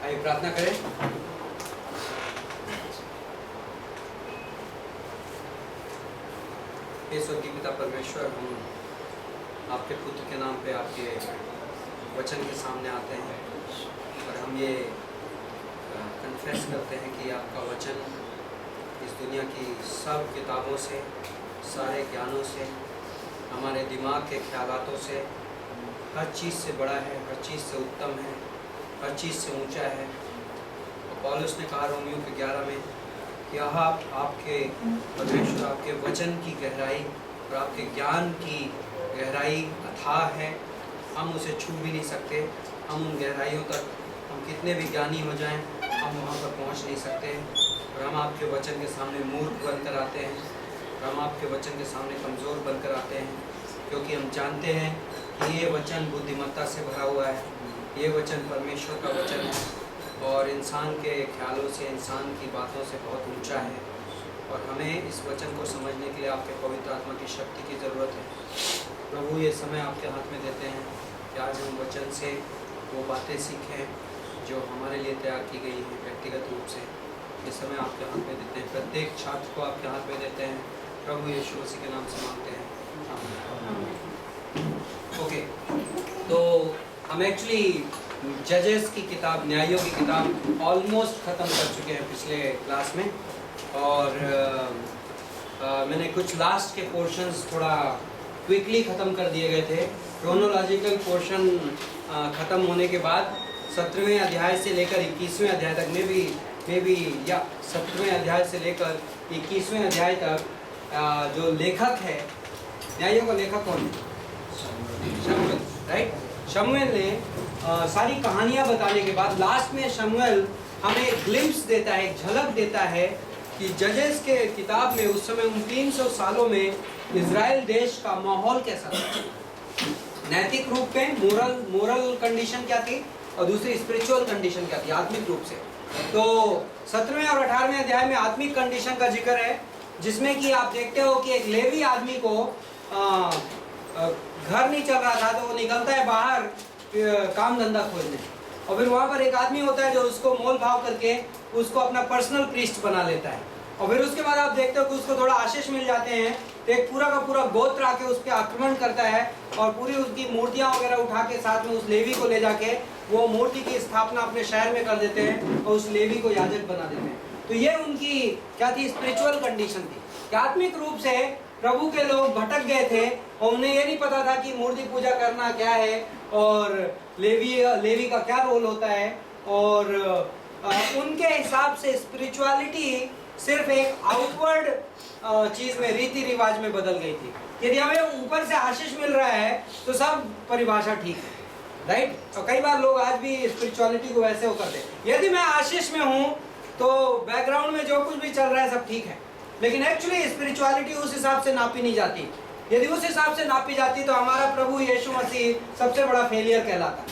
आइए प्रार्थना करें। हे स्वर्गीय पिता परमेश्वर, हम आपके पुत्र के नाम पे आपके वचन के सामने आते हैं और हम ये कन्फेस करते हैं कि आपका वचन इस दुनिया की सब किताबों से, सारे ज्ञानों से, हमारे दिमाग के ख्यालातों से, हर चीज़ से बड़ा है, हर चीज़ से उत्तम है, हर चीज़ से ऊंचा है। और पौलुस ने कहा रोमियो के 11 में कि आपके परमेश्वर, आपके वचन की गहराई और आपके ज्ञान की गहराई अथाह है, हम उसे छू भी नहीं सकते। हम उन गहराइयों तक, हम कितने भी ज्ञानी हो जाएं, हम वहाँ पर पहुँच नहीं सकते। और हम आपके वचन के सामने मूर्ख बनकर आते हैं और हम आपके वचन के सामने कमज़ोर बनकर आते हैं, क्योंकि हम जानते हैं कि ये वचन बुद्धिमत्ता से भरा हुआ है, ये वचन परमेश्वर का वचन है और इंसान के ख्यालों से, इंसान की बातों से बहुत ऊंचा है। और हमें इस वचन को समझने के लिए आपके पवित्र आत्मा की शक्ति की ज़रूरत है। प्रभु, ये समय आपके हाथ में देते हैं कि आज हम वचन से वो बातें सीखें जो हमारे लिए तैयार की गई हैं व्यक्तिगत रूप से। ये समय आपके हाथ में देते हैं, प्रत्येक छात्र को आपके हाथ में देते हैं। प्रभु यीशु मसीह के नाम से मांगते हैं, आमीन। ओके, तो हम एक्चुअली जजेस की किताब, न्यायों की किताब ऑलमोस्ट ख़त्म कर चुके हैं पिछले क्लास में। और मैंने कुछ लास्ट के पोर्शंस थोड़ा क्विकली ख़त्म कर दिए गए थे। क्रोनोलॉजिकल पोर्शन ख़त्म होने के बाद 17वें अध्याय से लेकर 21वें अध्याय तक में भी या 17वें अध्याय से लेकर 21वें अध्याय तक जो लेखक है, न्यायों का लेखक कौन है? शमूएल, राइट। शमूएल ने सारी कहानियाँ बताने के बाद लास्ट में शमूएल हमें एक ग्लिम्स देता है, एक झलक देता है कि जजेस के किताब में उस समय उन 300 सालों में इजराइल देश का माहौल कैसा था। नैतिक रूप पे मोरल कंडीशन क्या थी और दूसरी स्पिरिचुअल कंडीशन क्या थी, आत्मिक रूप से। तो 17वें और 18वें अध्याय में आत्मिक कंडीशन का जिक्र है, जिसमें कि आप देखते हो कि एक लेवी आदमी को घर नहीं चल रहा था तो वो निकलता है बाहर काम धंधा खोजने, और फिर वहाँ पर एक आदमी होता है जो उसको मोल भाव करके उसको अपना पर्सनल प्रीस्ट बना लेता है। और फिर उसके बाद आप देखते हो कि उसको थोड़ा आशीष मिल जाते हैं, तो एक पूरा का पूरा गोत्र आके उस पर आक्रमण करता है और पूरी उसकी मूर्तियाँ वगैरह उठा के साथ में उस लेवी को ले जाके वो मूर्ति की स्थापना अपने शहर में कर देते हैं और उस लेवी को याजक बना देते हैं। तो ये उनकी क्या थी, स्पिरिचुअल कंडीशन थी कि आत्मिक रूप से प्रभु के लोग भटक गए थे और उन्हें ये नहीं पता था कि मूर्ति पूजा करना क्या है और लेवी का क्या रोल होता है। और उनके हिसाब से स्पिरिचुअलिटी सिर्फ एक आउटवर्ड चीज में, रीति रिवाज में बदल गई थी। यदि हमें ऊपर से आशीष मिल रहा है तो सब परिभाषा ठीक है, राइट। और कई बार लोग आज भी स्पिरिचुअलिटी को वैसे हो करते हैं, यदि मैं आशीष में हूँ तो बैकग्राउंड में जो कुछ भी चल रहा है सब ठीक है, लेकिन एक्चुअली स्पिरिचुअलिटी उस हिसाब से नापी नहीं जाती। यदि उस हिसाब से नापी जाती तो हमारा प्रभु यीशु मसीह सबसे बड़ा फेलियर कहलाता,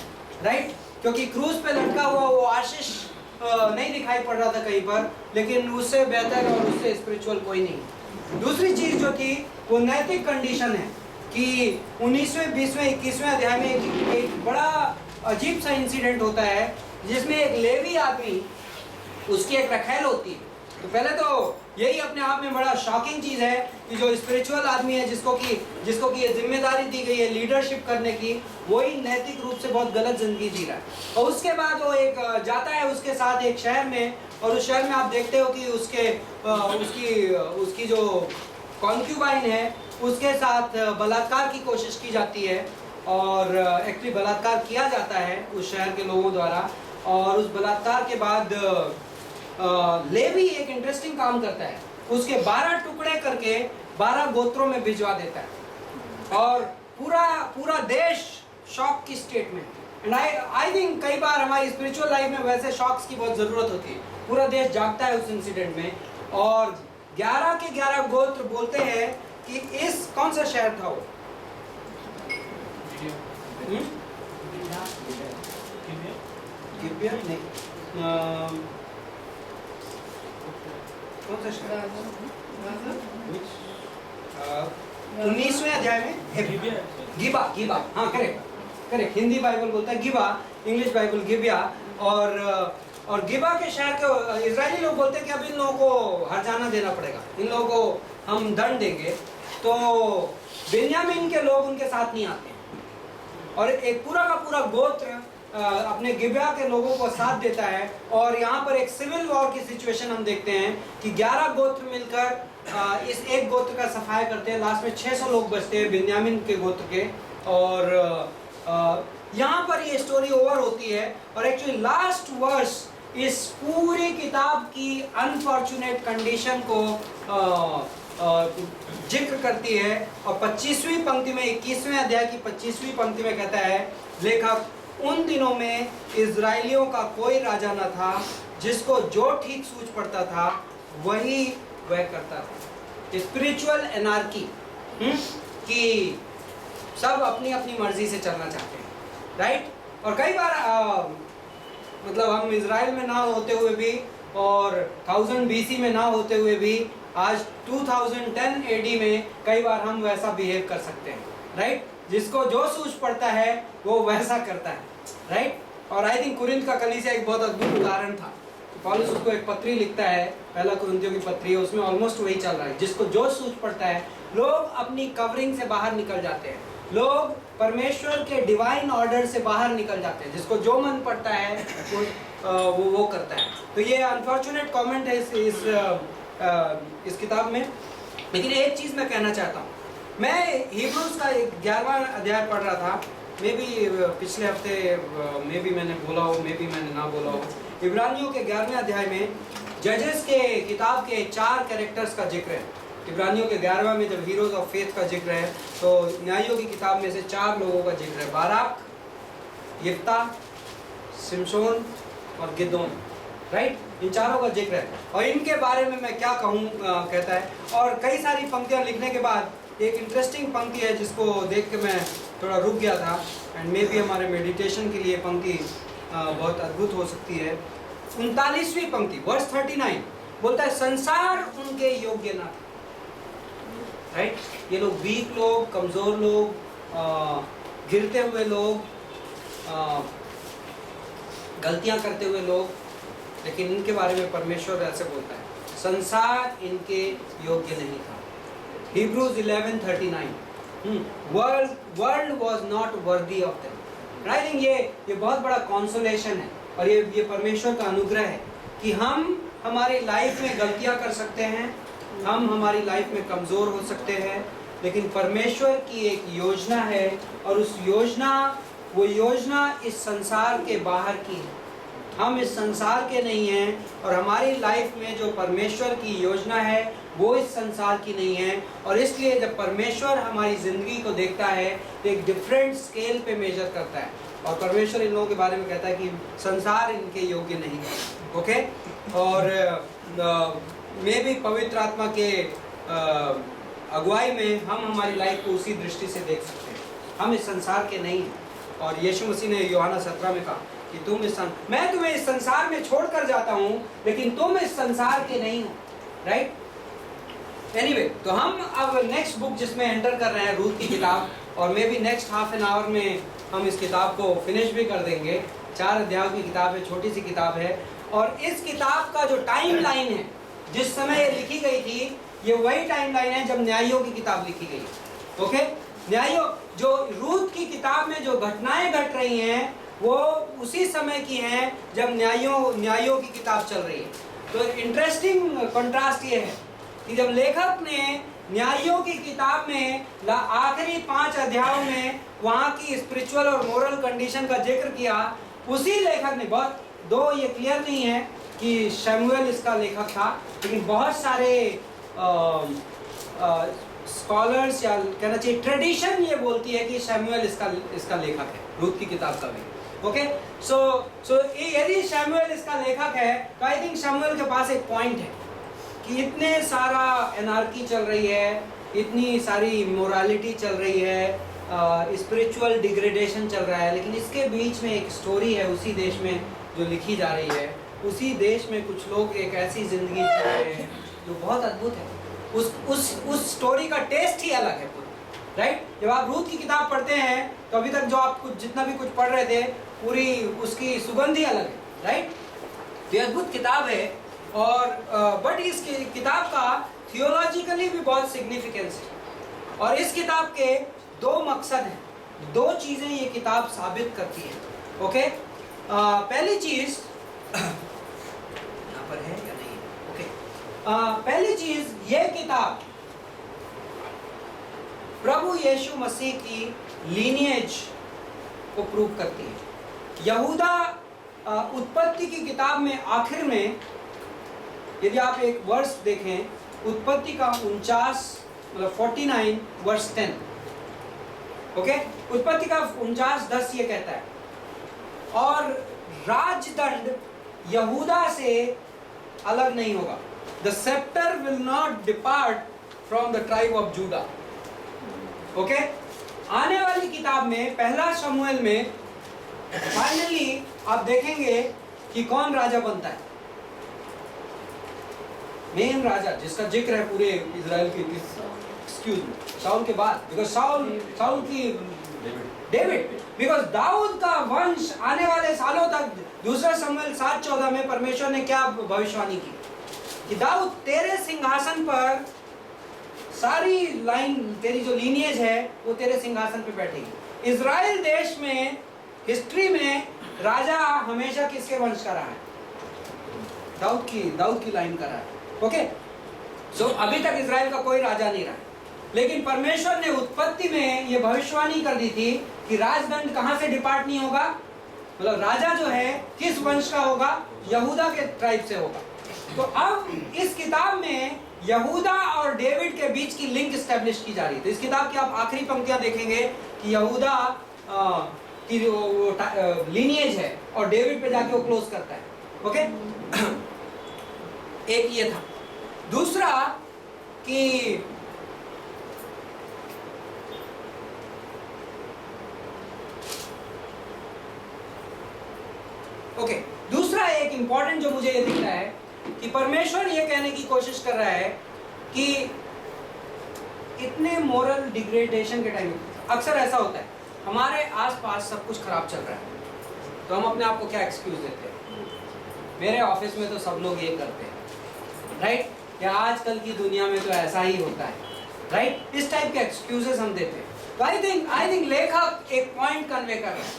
राइट। क्योंकि क्रूज पे लटका हुआ वो आशीष नहीं दिखाई पड़ रहा था कहीं पर, लेकिन उससे बेहतर और उससे स्पिरिचुअल कोई नहीं। दूसरी चीज जो थी वो नैतिक कंडीशन है कि 19वें, 20वें, 21वें अध्याय में एक बड़ा अजीब सा इंसिडेंट होता है जिसमें एक लेवी आदमी, उसकी एक रखैल होती है। तो पहले तो यही अपने आप में बड़ा शॉकिंग चीज़ है कि जो स्पिरिचुअल आदमी है जिसको कि ये जिम्मेदारी दी गई है लीडरशिप करने की, वही नैतिक रूप से बहुत गलत जिंदगी जी रहा है। और उसके बाद वो एक जाता है उसके साथ एक शहर में, और उस शहर में आप देखते हो कि उसकी जो कॉन्क्यूबाइन है उसके साथ बलात्कार की कोशिश की जाती है और एक्चुअली बलात्कार किया जाता है उस शहर के लोगों द्वारा। और उस बलात्कार के बाद लेवी एक इंटरेस्टिंग काम करता है, उसके 12 टुकड़े करके 12 गोत्रों में भिजवा देता है और पूरा देश शॉक की स्टेट में। एंड आई थिंक कई बार हमारी स्पिरिचुअल लाइफ में वैसे शॉक्स की बहुत ज़रूरत होती है। पूरा देश जागता है उस इंसिडेंट में और 11 के 11 गोत्र बोलते हैं कि इस कौन सा शहर था वो? गिबेया नहीं, कौन सा शहर? 19वें अध्याय में गिबा, गिबा, हाँ करेक्ट करेक्ट, हिंदी बाइबल बोलता है गिबा, इंग्लिश बाइबल गिबिया। और गिबा के शहर के इजरायली लोग बोलते हैं कि अब इन लोगों को हर्जाना देना पड़ेगा, इन लोगों को हम दंड देंगे। तो बिन्यामीन के लोग उनके साथ नहीं आते और एक पूरा का पूरा गोत्र अपने गिबा के लोगों को साथ देता है। और यहाँ पर एक सिविल वॉर की सिचुएशन हम देखते हैं कि 11 गोत्र मिलकर इस एक गोत्र का सफाया करते हैं। लास्ट में 600 लोग बचते हैं बिन्यामीन के गोत्र के। और यहाँ पर ये स्टोरी ओवर होती है और एक्चुअली लास्ट वर्स इस पूरी किताब की अनफॉर्चुनेट कंडीशन को जिक्र करती है। और 25वीं पंक्ति में, 21वें अध्याय की 25वीं पंक्ति में कहता है लेखक, उन दिनों में इजराइलियों का कोई राजा न था, जिसको जो ठीक सूझ पड़ता था वही वह करता था। स्पिरिचुअल एनार्की, कि सब अपनी अपनी मर्जी से चलना चाहते हैं, राइट। और कई बार मतलब हम इजराइल में ना होते हुए भी और 1000 BC में ना होते हुए भी आज 2010 AD में कई बार हम वैसा बिहेव कर सकते हैं, राइट। जिसको जो सूझ पड़ता है वो वैसा करता है, राइट। और आई थिंक कुरिन्थ का कलीसिया एक बहुत अद्भुत उदाहरण था। पौलुस उसको एक पत्री लिखता है, पहला कुरिन्थियों की पत्री है, उसमें ऑलमोस्ट वही चल रहा है। जिसको जो सूझ पड़ता है, लोग अपनी कवरिंग से बाहर निकल जाते हैं, लोग परमेश्वर के डिवाइन ऑर्डर से बाहर निकल जाते हैं, जिसको जो मन पड़ता है वो करता है। तो ये अनफॉर्चुनेट कमेंट है इस किताब में। लेकिन एक चीज़ मैं कहना चाहता हूँ, मैं हिब्रूज का 11वां अध्याय पढ़ रहा था, मे बी पिछले हफ्ते मे बी मैंने बोला हो, मे बी मैंने ना बोला हो। इब्रानियों के 11वें अध्याय में जजेस के किताब के 4 कैरेक्टर्स का जिक्र है। इब्रानियों के 11वें में जब हीरोज ऑफ फेथ का जिक्र है तो न्यायों की किताब में से 4 लोगों का जिक्र है, बाराक, यिफ्ता, सिमशोन और गिदोन, राइट। इन चारों का जिक्र है और इनके बारे में मैं क्या कहूँ कहता है। और कई सारी पंक्तियाँ लिखने के बाद एक इंटरेस्टिंग पंक्ति है जिसको देख के मैं थोड़ा रुक गया था, एंड मे बी हमारे मेडिटेशन के लिए पंक्ति बहुत अद्भुत हो सकती है। 39वीं पंक्ति, वर्स 39 बोलता है, संसार उनके योग्य ना, राइट। ये लोग वीक लोग, कमज़ोर लोग, गिरते हुए लोग, गलतियां करते हुए लोग, लेकिन इनके बारे में परमेश्वर ऐसे बोलता है, संसार इनके योग्य नहीं था। Hebrews 11:39, world was not worthy of them. I think ये बहुत बड़ा कॉन्सोलेशन है और ये परमेश्वर का अनुग्रह है कि हम हमारी लाइफ में गलतियां कर सकते हैं, हम हमारी लाइफ में कमज़ोर हो सकते हैं, लेकिन परमेश्वर की एक योजना है और वो योजना इस संसार के बाहर की है। हम इस संसार के नहीं हैं और हमारी लाइफ में जो परमेश्वर की योजना है वो इस संसार की नहीं है। और इसलिए जब परमेश्वर हमारी ज़िंदगी को देखता है तो एक डिफरेंट स्केल पे मेजर करता है और परमेश्वर इन लोगों के बारे में कहता है कि संसार इनके योग्य नहीं है, ओके। और मैं भी पवित्र आत्मा के अगुवाई में हम हमारी लाइफ को उसी दृष्टि से देख सकते हैं। हम इस संसार के नहीं हैं और यीशु मसीह ने यूहन्ना 17 में कहा कि मैं तुम्हें इस संसार में छोड़कर जाता हूँ लेकिन तुम इस संसार के नहीं हो, राइट। एनीवे, तो हम अब नेक्स्ट बुक जिसमें एंटर कर रहे हैं, रूथ की किताब, और may be next half an hour में हम इस किताब को फिनिश भी कर देंगे। 4 अध्यायों की किताब है, छोटी सी किताब है और इस किताब का जो टाइम लाइन है, जिस समय ये लिखी गई थी, ये वही टाइम लाइन है जब न्यायों की किताब लिखी गई, ओके। न्यायों, जो रूथ की किताब में जो घटनाएं घट रही हैं वो उसी समय की हैं जब न्यायों की किताब चल रही है। तो इंटरेस्टिंग कंट्रास्ट ये है कि जब लेखक ने न्यायों की किताब में आखिरी 5 अध्यायों में वहाँ की स्पिरिचुअल और मोरल कंडीशन का जिक्र किया, उसी लेखक ने ये क्लियर नहीं है कि शमूएल इसका लेखक था, लेकिन बहुत सारे स्कॉलर्स या कहना चाहिए ट्रेडिशन ये बोलती है कि शमूएल इसका लेखक है, रूथ की किताब का भी, ओके। सो यदि शमूएल इसका लेखक है तो आई थिंक शमूएल के पास एक पॉइंट है कि इतने सारा एनार्की चल रही है, इतनी सारी मोरालिटी चल रही है, स्पिरिचुअल डिग्रेडेशन चल रहा है, लेकिन इसके बीच में एक स्टोरी है उसी देश में जो लिखी जा रही है। उसी देश में कुछ लोग एक ऐसी ज़िंदगी जी रहे हैं जो बहुत अद्भुत है। उस स्टोरी का टेस्ट ही अलग है, राइट। जब आप रूथ की किताब पढ़ते हैं तो अभी तक जो आप कुछ जितना भी कुछ पढ़ रहे थे पूरी उसकी सुगंध ही अलग है, राइट। तो ये अद्भुत किताब है और बट इस किताब का थियोलॉजिकली भी बहुत सिग्निफिकेंस है और इस किताब के दो मकसद हैं, दो चीजें ये किताब साबित करती है। ओके, पहली चीज यहाँ पर है या नहीं है? ओके, पहली चीज ये किताब प्रभु यीशु मसीह की लीनिएज को प्रूव करती है। यहूदा उत्पत्ति की किताब में आखिर में यदि आप एक वर्स देखें, उत्पत्ति का 49 मतलब 49 वर्स 10, ओके, उत्पत्ति का 49:10 ये कहता है, और राजदंड यहूदा से अलग नहीं होगा। The sceptre will not depart from the tribe of JUDA. Okay, आने वाली किताब में पहला शमूएल में फाइनली आप देखेंगे कि कौन राजा बनता है, मेन राजा जिसका जिक्र है पूरे इजराइल के, एक्सक्यूज मी, शाऊल के बाद, बिकॉज शाऊल की डेविड, बिकॉज दाऊद का वंश आने वाले सालों तक, दूसरा शमूएल 7:14 में परमेश्वर ने क्या भविष्यवाणी की कि दाऊद तेरे सिंहासन पर, सारी लाइन तेरी जो लीनिएज है वो तेरे सिंहासन पे बैठेगी। इजराइल देश में हिस्ट्री में राजा हमेशा किसके वंश का रहा है? दाऊद की लाइन का रहा है। ओके, सो अभी तक इजराइल का कोई राजा नहीं रहा, लेकिन परमेश्वर ने उत्पत्ति में ये भविष्यवाणी कर दी थी कि राजदंड कहां से डिपार्ट नहीं होगा, मतलब राजा जो है किस वंश का होगा? यहूदा के ट्राइब से होगा। तो अब इस किताब में यहूदा और डेविड के बीच की लिंक स्टैब्लिश की जा रही है। तो इस किताब की आप आखिरी पंक्तियां देखेंगे कि यहूदा की लीनिएज है और डेविड पे जाके वो क्लोज करता है। ओके, एक ये था। दूसरा कि दूसरा एक इंपॉर्टेंट जो मुझे ये दिख रहा है कि परमेश्वर ये कहने की कोशिश कर रहा है कि इतने मोरल डिग्रेडेशन के टाइम, अक्सर ऐसा होता है हमारे आसपास सब कुछ खराब चल रहा है तो हम अपने आप को क्या एक्सक्यूज देते हैं, मेरे ऑफिस में तो सब लोग ये करते हैं, राइट, या आजकल की दुनिया में तो ऐसा ही होता है, राइट, इस टाइप के एक्सक्यूजेस हम देते हैं। तो आई थिंक लेखक एक पॉइंट कन्वे कर रहे हैं,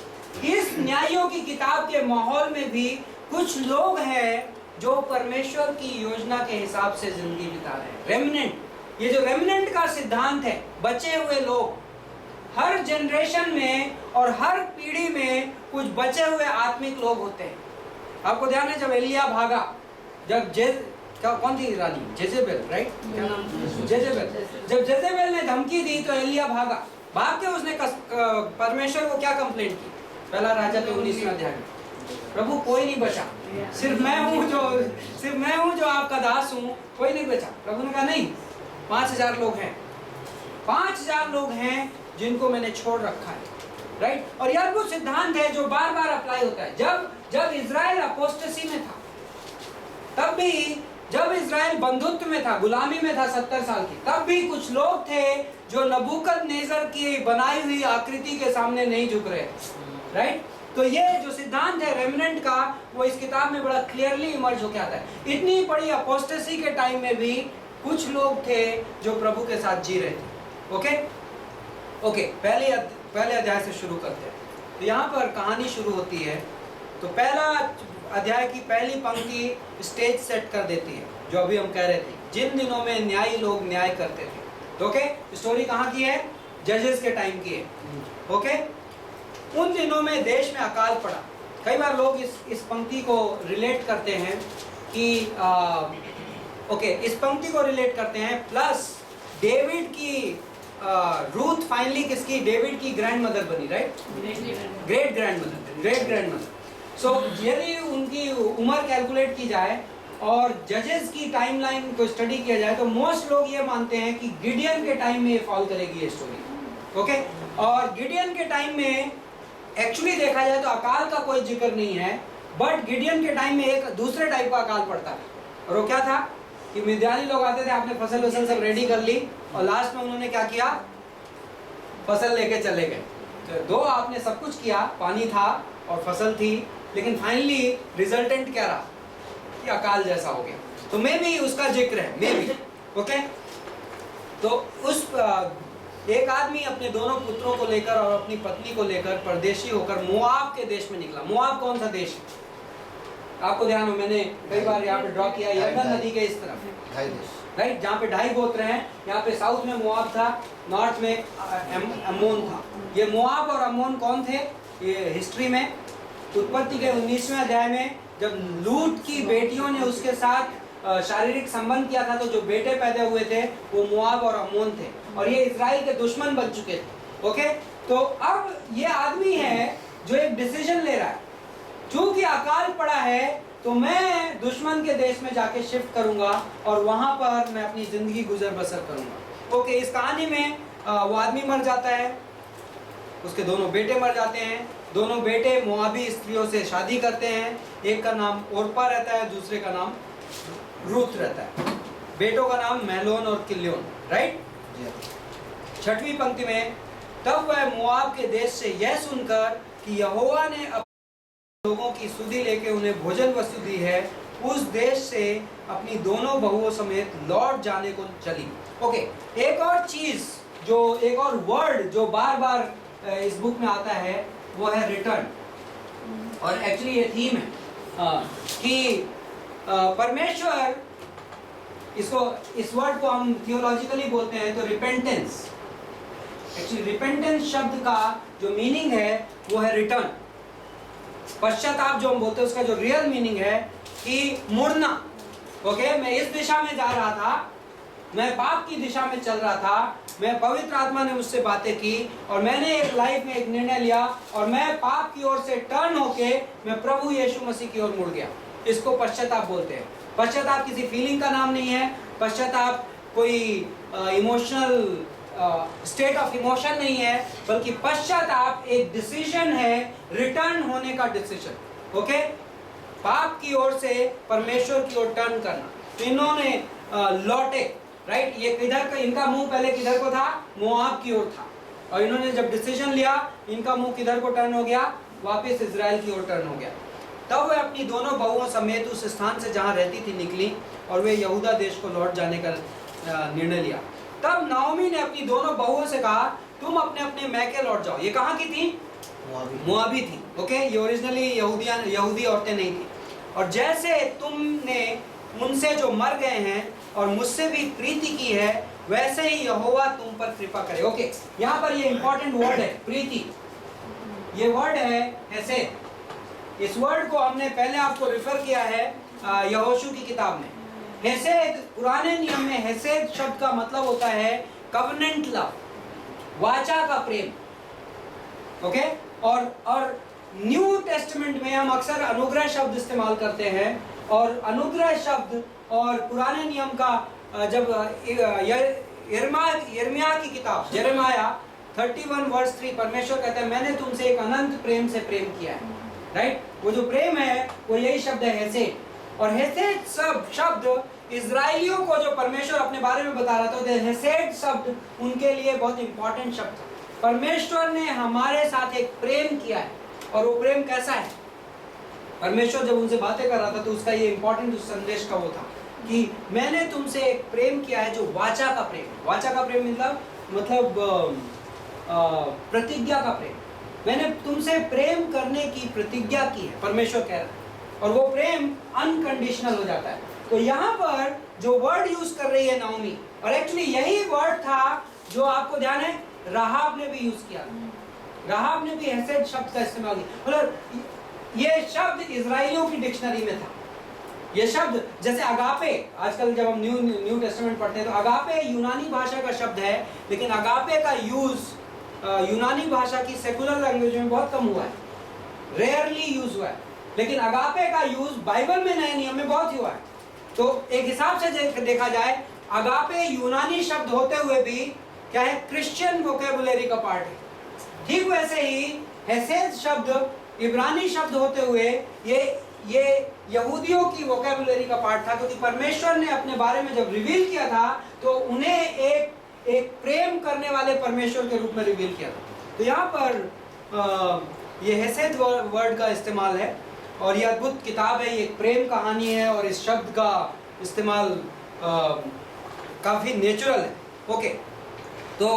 इस न्यायों की किताब के माहौल में भी कुछ लोग हैं जो परमेश्वर की योजना के हिसाब से जिंदगी बिता रहे हैं। रेमिनेंट, ये जो रेमिनेंट का सिद्धांत है, बचे हुए लोग, हर जनरेशन में और हर पीढ़ी में कुछ बचे हुए आत्मिक लोग होते हैं। आपको ध्यान है जब एलिया भागा, जब कौन थी रानी? जेजेबेल, राइट, क्या नाम? जेजेबेल। जब जेजेबेल ने धमकी दी तो एलिया भागा, भाग के उसने परमेश्वर को क्या कंप्लेंट की? पहला राजा के 19वें अध्याय में, प्रभु कोई नहीं बचा, सिर्फ मैं हूँ जो आपका दास हूँ, कोई नहीं बचा। प्रभु ने कहा नहीं, 5000 लोग हैं, 5000 लोग हैं जिनको मैंने छोड़ रखा है, राइट। और यह वो सिद्धांत है जो बार बार अप्लाई होता है। जब इजराइल अपोस्टेसी में था, तब भी जब इजराइल बंधुत्व में था, गुलामी में था 70 साल की, तब भी कुछ लोग थे जो नबूकदनेस्सर की बनाई हुई आकृति के सामने नहीं झुक रहे, राइट। तो ये जो सिद्धांत है रेमिनेंट का, वो इस किताब में बड़ा क्लियरली इमर्ज होकर आता है। इतनी बड़ी अपोस्टेसी के टाइम में भी कुछ लोग थे जो प्रभु के साथ जी रहे थे। ओके, पहले अध्याय से शुरू करते हैं। तो यहाँ पर कहानी शुरू होती है। तो पहला अध्याय की पहली पंक्ति स्टेज सेट कर देती है, जो अभी हम कह रहे थे, जिन दिनों में न्यायी लोग न्याय करते थे। तो ओके, स्टोरी कहाँ की है? जजेस के टाइम की है। ओके, उन दिनों में देश में अकाल पड़ा। कई बार लोग इस पंक्ति को रिलेट करते हैं कि इस पंक्ति को रिलेट करते हैं प्लस डेविड की रूथ फाइनली किसकी? डेविड की ग्रैंड मदर बनी, राइट, ग्रेट ग्रैंड मदर। सो यदि उनकी उम्र कैलकुलेट की जाए और जजेस की टाइमलाइन को स्टडी किया जाए तो मोस्ट लोग ये मानते हैं कि गिडियन के टाइम में ये फॉल करेगी ये स्टोरी। ओके, और गिडियन के टाइम में एक्चुअली देखा जाए तो अकाल का कोई जिक्र नहीं है, बट गिडियन के टाइम में एक दूसरे टाइप का अकाल पड़ता है। और वो क्या था कि मिद्यानी लोग आते थे, आपने फसल वसल सब रेडी कर ली और लास्ट में उन्होंने क्या किया? फसल लेके चले गए। तो दो आपने सब कुछ किया, पानी था और फसल थी, लेकिन फाइनली रिजल्टेंट क्या रहा कि अकाल जैसा हो गया। तो मे भी उसका जिक्र है, मे भी, ओके। तो उस एक आदमी अपने दोनों पुत्रों को लेकर और अपनी पत्नी को लेकर परदेशी होकर मोआब के देश में निकला। मोआब कौन सा देश है? आपको ध्यान हो, मैंने कई बार यहाँ पे ड्रॉ किया, यरदन नदी के इस तरफ, राइट, जहाँ पे 2.5 गोत्र हैं। यहाँ पे साउथ में मोआब था, नॉर्थ में अम्मोन था। ये मोआब और अम्मोन कौन थे? ये हिस्ट्री में उत्पत्ति के 19वें अध्याय में जब लूत की बेटियों ने उसके साथ शारीरिक संबंध किया था, तो जो बेटे पैदा हुए थे वो मोआब और अम्मोन थे, और ये इजराइल के दुश्मन बन चुके थे, ओके। तो अब ये आदमी है जो एक डिसीजन ले रहा है, चूंकि अकाल पड़ा है तो मैं दुश्मन के देश में जाके शिफ्ट करूंगा और वहां पर मैं अपनी जिंदगी गुजर बसर करूंगा, ओके। इस कहानी में वो आदमी मर जाता है, उसके दोनों बेटे मर जाते हैं। दोनों बेटे मोआबी स्त्रियों से शादी करते हैं, एक का नाम ओरपा रहता है, दूसरे का नाम रूत रहता है। बेटों का नाम महलोन और किल्योन, राइट। 6वीं पंक्ति में, तब वह मोआब के देश से यह सुनकर कि यहोवा ने अपने लोगों की सुधि लेके उन्हें भोजन वस्तु दी है, उस देश से अपनी दोनों बहुओं समेत लौट जाने को चली। ओके, एक और चीज जो, एक और वर्ड जो बार बार इस बुक में आता है वो है रिटर्न, और एक्चुअली ये थीम है कि परमेश्वर, इसको, इस वर्ड को हम थियोलॉजिकली बोलते हैं तो रिपेंटेंस। एक्चुअली रिपेंटेंस शब्द का जो मीनिंग है वो है रिटर्न। पश्चाताप जो हम बोलते हैं उसका जो रियल मीनिंग है कि मुड़ना। ओके, मैं इस दिशा में जा रहा था, मैं पाप की दिशा में चल रहा था, मैं, पवित्र आत्मा ने मुझसे बातें की और मैंने एक लाइफ में एक निर्णय लिया और मैं पाप की ओर से टर्न होके मैं प्रभु यीशु मसीह की ओर मुड़ गया। इसको पश्चाताप बोलते हैं। पश्चाताप किसी फीलिंग का नाम नहीं है, पश्चाताप कोई इमोशनल स्टेट ऑफ इमोशन नहीं है, बल्कि पश्चाताप एक डिसीजन है, रिटर्न होने का डिसीजन। ओके, पाप की ओर से परमेश्वर की ओर टर्न करना। तो इन्होंने लौटे, राइट। ये किधर का, इनका मुंह पहले किधर को था? मोआब की ओर था, और इन्होंने जब डिसीजन लिया इनका मुंह किधर को टर्न हो गया? वापस इजराइल की ओर टर्न हो गया। तब वे अपनी दोनों बहुओं समेत उस स्थान से जहां रहती थी निकली और वे यहूदा देश को लौट जाने का निर्णय लिया। तब नाओमी ने अपनी दोनों बहुओं से कहा, तुम अपने अपने मैके लौट जाओ। ये कहाँ की थी? मोआबी थी। ओके, ये ओरिजिनली यहूदी औरतें नहीं थी। और जैसे तुमने उनसे जो मर गए हैं और मुझसे भी प्रीति की है, वैसे ही यहोवा तुम पर कृपा करे। ओके, यहाँ पर ये इंपॉर्टेंट वर्ड है प्रीति। ये वर्ड है हेसेद। इस वर्ड को हमने पहले आपको रेफर किया है यहोशू की किताब में। हेसेद, पुराने नियम में हेसेद शब्द का मतलब होता है कवनेंट लव, वाचा का प्रेम। ओके, और न्यू टेस्टामेंट में हम अक्सर अनुग्रह शब्द इस्तेमाल करते हैं, और अनुग्रह शब्द और पुराने नियम का जब यिर्मयाह की किताब यिर्मयाह 31 वर्स 3 परमेश्वर कहते हैं, मैंने तुमसे एक अनंत प्रेम से प्रेम किया है, राइट। वो जो प्रेम है वो यही शब्द है हेसेद। और हेसेद शब्द इजराइलियों को जो परमेश्वर अपने बारे में बता रहा था, हेसेद शब्द उनके लिए बहुत इंपॉर्टेंट शब्द था। परमेश्वर ने हमारे साथ एक प्रेम किया है, और वो प्रेम कैसा है? परमेश्वर जब उनसे बातें कर रहा था तो उसका ये इंपॉर्टेंट उस संदेश का वो था कि मैंने तुमसे एक प्रेम किया है जो वाचा का प्रेम। वाचा का प्रेम मतलब प्रतिज्ञा का प्रेम। मैंने तुमसे प्रेम करने की प्रतिज्ञा की है, परमेश्वर कह रहा है, और वो प्रेम अनकंडीशनल हो जाता है। तो यहाँ पर जो वर्ड यूज कर रही है नाओमी, और एक्चुअली यही वर्ड था जो आपको ध्यान है राहाब ने भी यूज किया। राहाब ने भी हेसेद शब्द का इस्तेमाल किया। मतलब ये शब्द इजराइलियों की डिक्शनरी में था। ये शब्द जैसे अगापे, आजकल जब हम न्यू टेस्टामेंट पढ़ते हैं तो अगापे यूनानी भाषा का शब्द है, लेकिन अगापे का यूज यूनानी भाषा की सेकुलर लैंग्वेज में बहुत कम हुआ है, रेयरली यूज हुआ है। लेकिन अगापे का यूज बाइबल में, नए नियम में बहुत हुआ है। तो एक हिसाब से देखा जाए, अगापे यूनानी शब्द होते हुए भी क्या है? क्रिश्चियन वोकेबुलरी का पार्ट है। ठीक वैसे ही हेसेद शब्द इब्रानी शब्द होते हुए ये यहूदियों की वोकेबुलरी का पार्ट था, क्योंकि परमेश्वर ने अपने बारे में जब रिवील किया था तो उन्हें एक प्रेम करने वाले परमेश्वर के रूप में रिवील किया था। तो यहाँ पर ये हेसेद वर्ड का इस्तेमाल है और ये अद्भुत किताब है, ये एक प्रेम कहानी है और इस शब्द का इस्तेमाल काफ़ी नेचुरल है। ओके, तो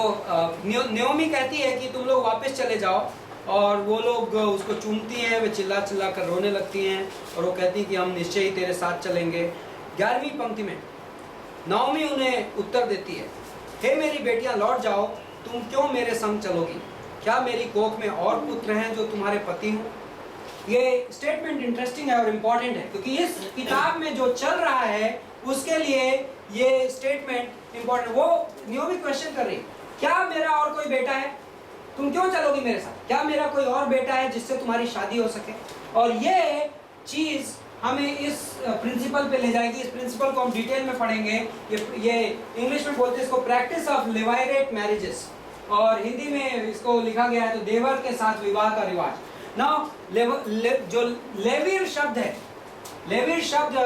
नयोमी कहती है कि तुम लोग वापस चले जाओ, और वो लोग उसको चूमती हैं, वे चिल्ला चिल्ला कर रोने लगती हैं और वो कहती हैं कि हम निश्चय ही तेरे साथ चलेंगे। 11वीं पंक्ति में नयोमी उन्हें उत्तर देती है, हे मेरी बेटियां लौट जाओ, तुम क्यों मेरे संग चलोगी? क्या मेरी कोख में और पुत्र हैं जो तुम्हारे पति हों? ये स्टेटमेंट इंटरेस्टिंग है और इम्पॉर्टेंट है, क्योंकि इस किताब में जो चल रहा है उसके लिए ये स्टेटमेंट इम्पॉर्टेंट। वो नयोमी क्वेश्चन कर रही, क्या मेरा और कोई बेटा है? तुम क्यों चलोगी मेरे साथ? क्या मेरा कोई और बेटा है जिससे तुम्हारी शादी हो सके? और ये चीज़ हमें इस प्रिंसिपल पे ले जाएगी। इस प्रिंसिपल को हम डिटेल में पढ़ेंगे। ये इंग्लिश में बोलते हैं इसको प्रैक्टिस ऑफ लेवायरेट मैरिजेस, और हिंदी में इसको लिखा गया है तो देवर के साथ विवाह का रिवाज। नाउ जो लेवीर शब्द है, लेवीर शब्द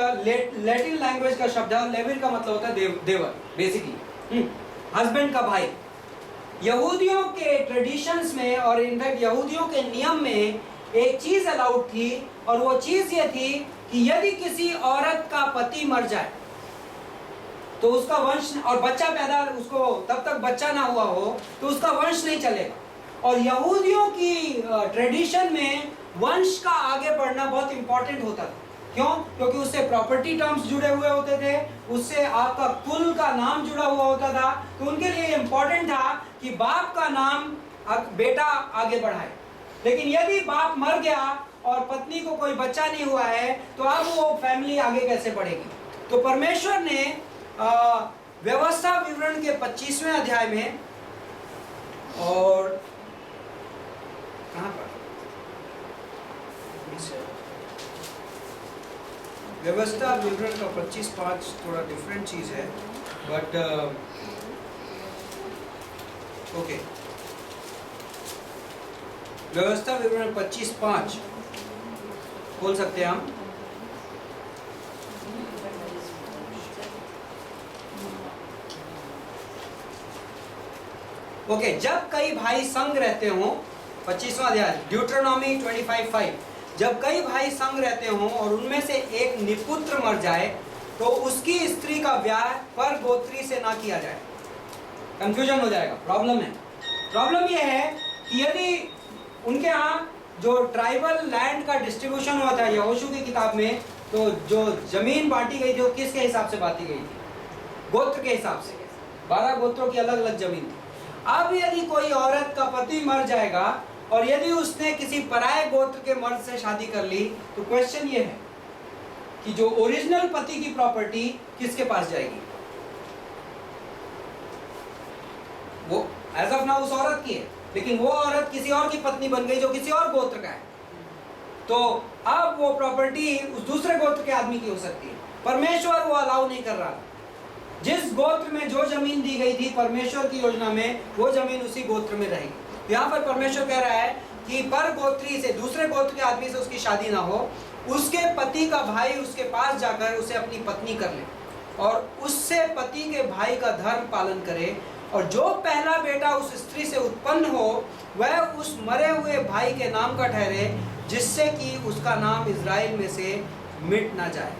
लैटिन लैंग्वेज का शब्द है। लेवीर का मतलब होता है देवर, बेसिकली हस्बैंड का भाई। यहूदियों के ट्रेडिशंस में और इनफैक्ट यहूदियों के नियम में एक चीज अलाउड थी, और वो चीज ये थी कि यदि किसी औरत का पति मर जाए तो उसका वंश और बच्चा पैदा, उसको तब तक बच्चा ना हुआ हो तो उसका वंश नहीं चलेगा। और यहूदियों की ट्रेडिशन में वंश का आगे बढ़ना बहुत इंपॉर्टेंट होता था। क्यों? क्योंकि उससे प्रॉपर्टी टर्म्स जुड़े हुए होते थे, उससे आपका कुल का नाम जुड़ा हुआ होता था। तो उनके लिए इंपॉर्टेंट था कि बाप का नाम बेटा आगे बढ़ाए। लेकिन यदि बाप मर गया और पत्नी को कोई बच्चा नहीं हुआ है तो अब वो फैमिली आगे कैसे बढ़ेगी? तो परमेश्वर ने व्यवस्था विवरण के 25वें अध्याय में, और कहां पर व्यवस्था विवरण का 25:5 थोड़ा डिफरेंट चीज है, बट ओके, व्यवस्था विवरण 25:5 खोल सकते हैं हम। ओके, जब कई भाई संग रहते हो, 25वां अध्याय ड्यूटरोनॉमी 25:5, जब कई भाई संग रहते हों और उनमें से एक निपुत्र मर जाए तो उसकी स्त्री का ब्याह पर गोत्री से ना किया जाए। कंफ्यूजन हो जाएगा, प्रॉब्लम है। प्रॉब्लम यह है कि यदि उनके यहाँ जो ट्राइबल लैंड का डिस्ट्रीब्यूशन हुआ था यहोशू की किताब में, तो जो जमीन बांटी गई थी वो किसके हिसाब से बांटी गई थी? गोत्र के हिसाब से। 12 गोत्रों की अलग अलग जमीन थी। अब यदि कोई औरत का पति मर जाएगा और यदि उसने किसी पराये गोत्र के मर्द से शादी कर ली, तो क्वेश्चन ये है कि जो ओरिजिनल पति की प्रॉपर्टी किसके पास जाएगी? वो एज ऑफ नाउ उस औरत की है, लेकिन वो औरत किसी और की पत्नी बन गई जो किसी और गोत्र का है, तो अब वो प्रॉपर्टी उस दूसरे गोत्र के आदमी की हो सकती है। परमेश्वर वो अलाउ नहीं कर रहा। जिस गोत्र में जो जमीन दी गई थी परमेश्वर की योजना में, वो जमीन उसी गोत्र में रहेगी। यहाँ पर परमेश्वर कह रहा है कि पर गोत्री से, दूसरे गोत्र के आदमी से उसकी शादी ना हो, उसके पति का भाई उसके पास जाकर उसे अपनी पत्नी कर ले और उससे पति के भाई का धर्म पालन करे, और जो पहला बेटा उस स्त्री से उत्पन्न हो वह उस मरे हुए भाई के नाम का ठहरे, जिससे कि उसका नाम इज़राइल में से मिट ना जाए।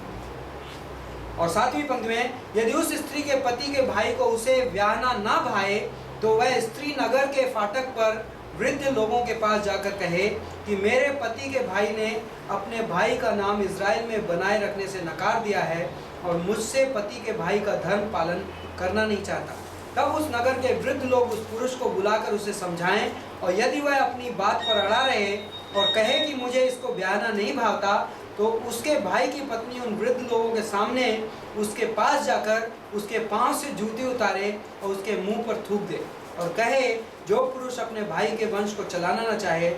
और 7वीं पंक्ति में, यदि उस स्त्री के पति के भाई को उसे ब्याहना ना भाए तो वह स्त्री नगर के फाटक पर वृद्ध लोगों के पास जाकर कहे कि मेरे पति के भाई ने अपने भाई का नाम इज़राइल में बनाए रखने से नकार दिया है और मुझसे पति के भाई का धर्म पालन करना नहीं चाहता। तब उस नगर के वृद्ध लोग उस पुरुष को बुलाकर उसे समझाएं, और यदि वह अपनी बात पर अड़ा रहे और कहे कि मुझे इसको ब्याहना नहीं भावता, तो उसके भाई की पत्नी उन वृद्ध लोगों के सामने उसके पास जाकर उसके पांव से जूती उतारे और उसके मुंह पर थूक दे और कहे, जो पुरुष अपने भाई के वंश को चलाना न चाहे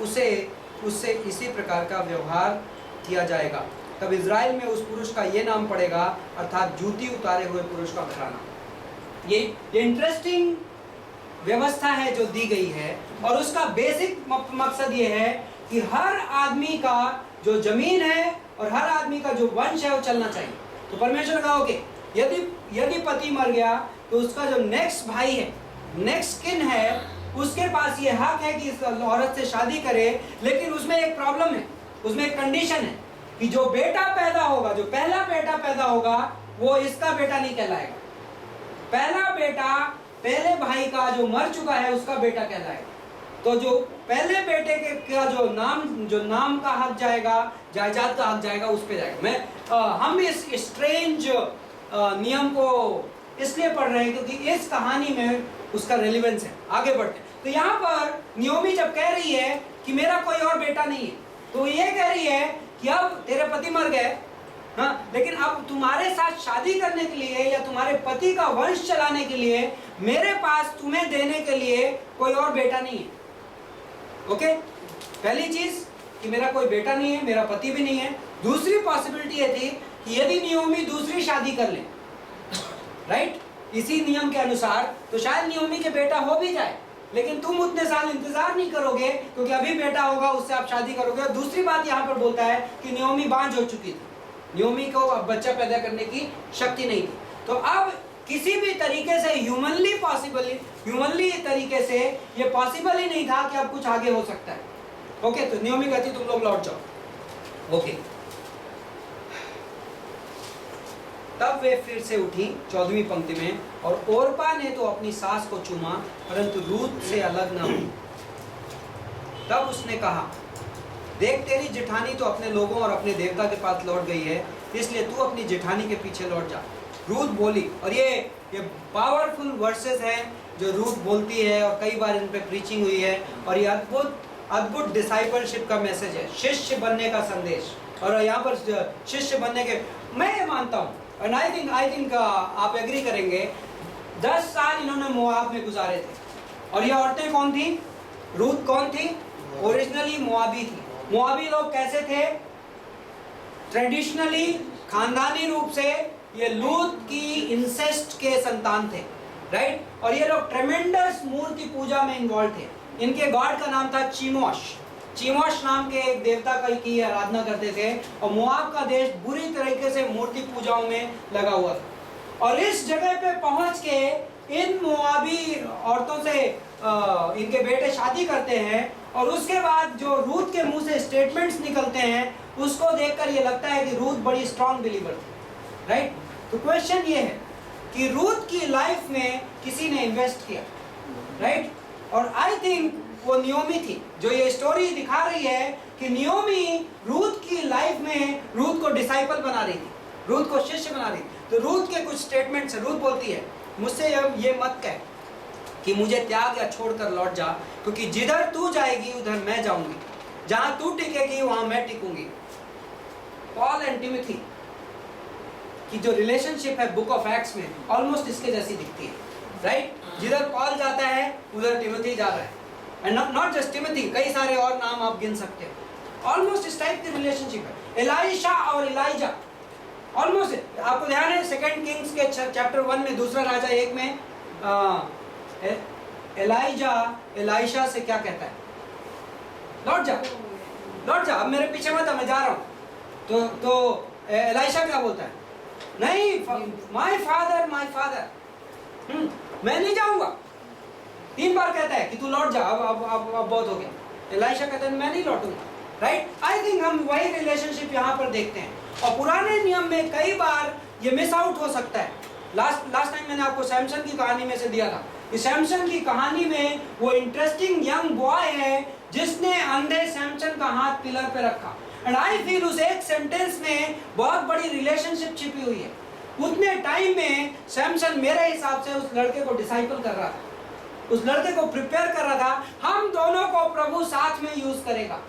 उससे इसी प्रकार का व्यवहार किया जाएगा। तब इज़राइल में उस पुरुष का ये नाम पड़ेगा, अर्थात जूती उतारे हुए पुरुष का घराना। ये इंटरेस्टिंग व्यवस्था है जो दी गई है, और उसका बेसिक मकसद ये है कि हर आदमी का जो जमीन है और हर आदमी का जो वंश है वो चलना चाहिए। तो परमेश्वर कहा कि यदि पति मर गया तो उसका जो नेक्स्ट भाई है नेक्स्ट किन है, उसके पास ये हक है कि इस औरत से शादी करे, लेकिन उसमें एक प्रॉब्लम है, उसमें एक कंडीशन है कि जो बेटा पैदा होगा, जो पहला बेटा पैदा होगा, वो इसका बेटा नहीं कहलाएगा। पहला बेटा पहले भाई का जो मर चुका है उसका बेटा कहलाएगा। तो जो पहले बेटे के का जो नाम का हक जाएगा, जायदाद का हक जाएगा, उस पे जाएगा। हम इस स्ट्रेंज नियम को इसलिए पढ़ रहे हैं क्योंकि इस कहानी में उसका रेलेवेंस है। आगे बढ़ते हैं। तो यहाँ पर नियोमी जब कह रही है कि मेरा कोई और बेटा नहीं है, तो ये कह रही है कि अब तेरे पति मर गए, हाँ, लेकिन अब तुम्हारे साथ शादी करने के लिए या तुम्हारे पति का वंश चलाने के लिए मेरे पास तुम्हें देने के लिए कोई और बेटा नहीं है। ओके, पहली चीज कि मेरा कोई बेटा नहीं है, मेरा पति भी नहीं है। दूसरी पॉसिबिलिटी ये थी कि यदि नियोमी दूसरी शादी कर ले, राइट, इसी नियम के अनुसार, तो शायद नियोमी के बेटा हो भी जाए, लेकिन तुम उतने साल इंतजार नहीं करोगे क्योंकि अभी बेटा होगा, उससे आप शादी करोगे। और दूसरी बात यहाँ पर बोलता है कि नियोमी बांझ हो चुकी थी, नियोमी को अब बच्चा पैदा करने की शक्ति नहीं थी। तो अब किसी भी तरीके से ह्यूमनली तरीके से ये पॉसिबल ही नहीं था कि अब कुछ आगे हो सकता है। ओके, तो नियोमी कहती तुम लोग लौट जाओ। ओके, तब वे फिर से उठी 14वीं पंक्ति में, और ओरपा ने तो अपनी सास को चूमा परंतु रूत से अलग न हुई। तब उसने कहा, देख तेरी जेठानी तो अपने लोगों और अपने देवता के पास लौट गई है, इसलिए तू अपनी जेठानी के पीछे लौट जा। रूत बोली, और ये पावरफुल वर्सेस हैं जो रूत बोलती है, और कई बार इन पे प्रीचिंग हुई है, और ये अद्भुत डिसाइपलशिप का मैसेज है, शिष्य बनने का संदेश। और यहाँ पर शिष्य बनने के, मैं ये मानता हूँ, और आई थिंक आप एग्री करेंगे, 10 साल इन्होंने मोआब में गुजारे थे। और ये औरतें कौन थी? रूत कौन थी? ओरिजिनली मोआबी थी। मोआबी लोग कैसे थे? ट्रेडिशनली, खानदानी रूप से ये लूत की इंसेस्ट के संतान थे, राइट। और ये लोग ट्रेमेंडस मूर्ति पूजा में इन्वॉल्व थे। इनके गॉड का नाम था चीमोश नाम के एक देवता की आराधना करते थे, और मोआब का देश बुरी तरीके से मूर्ति पूजाओं में लगा हुआ था। और इस जगह पे पहुंच के इन मोआबी औरतों से इनके बेटे शादी करते हैं, और उसके बाद जो रूत के मुंह से स्टेटमेंट्स निकलते हैं उसको देखकर ये लगता है कि रूत बड़ी स्ट्रॉन्ग बिलीवर थी, राइट। तो क्वेश्चन ये है कि रूत की लाइफ में किसी ने इन्वेस्ट किया, राइट। और आई थिंक वो नियोमी थी जो ये स्टोरी दिखा रही है कि नियोमी रूत की लाइफ में रूत को डिसाइपल बना रही थी, रूत को शिष्य बना रही थी। तो रूत के कुछ स्टेटमेंट्स, रूत बोलती है, मुझसे ये मत कह कि मुझे त्याग या छोड़कर लौट जा, क्योंकि जिधर तू जाएगी उधर मैं जाऊंगी, जहां तू टिकेगी वहां मैं टिकूंगी। पॉल एंड टिमोथी की जो रिलेशनशिप है बुक ऑफ एक्ट्स में ऑलमोस्ट इसके जैसी दिखती है, राइट। जिधर पॉल जाता है उधर टिमोथी जा रहा है, एंड नॉट जस्ट टिमोथी, कई सारे और नाम आप गिन सकते हो। ऑलमोस्ट इस टाइप की रिलेशनशिप है। एलाइशा और एलाइजा ऑलमोस्ट, आपको ध्यान है 2 किंग्स के चैप्टर 1 में, दूसरा राजा 1 में एलाइजा एलाइशा से क्या कहता है? लौट जा, अब मेरे पीछे मत, मैं जा रहा हूँ। तो एलाइशा क्या बोलता है? नहीं, माय फादर मैं नहीं जाऊंगा। 3 बार कहता है कि तू लौट जा, अब बहुत हो गया। एलाइशा कहता है मैं नहीं लौटूंगा, राइट। आई थिंक हम वही रिलेशनशिप यहाँ पर देखते हैं, और पुराने नियम में कई बार ये मिस आउट हो सकता है। लास्ट टाइम मैंने आपको सैमसन की कहानी में से दिया था। इस सैमसन की कहानी में वो इंटरेस्टिंग यंग बॉय है जिसने अंधे सैमसन का हाथ पिलर पे रखा, एंड आई फील उस एक सेंटेंस में बहुत बड़ी रिलेशनशिप छिपी हुई है। उतने टाइम में सैमसन मेरे हिसाब से उस लड़के को डिसाइपल कर रहा था, उस लड़के को प्रिपेयर कर रहा था, हम दोनों को प्रभु साथ में यूज करेगा,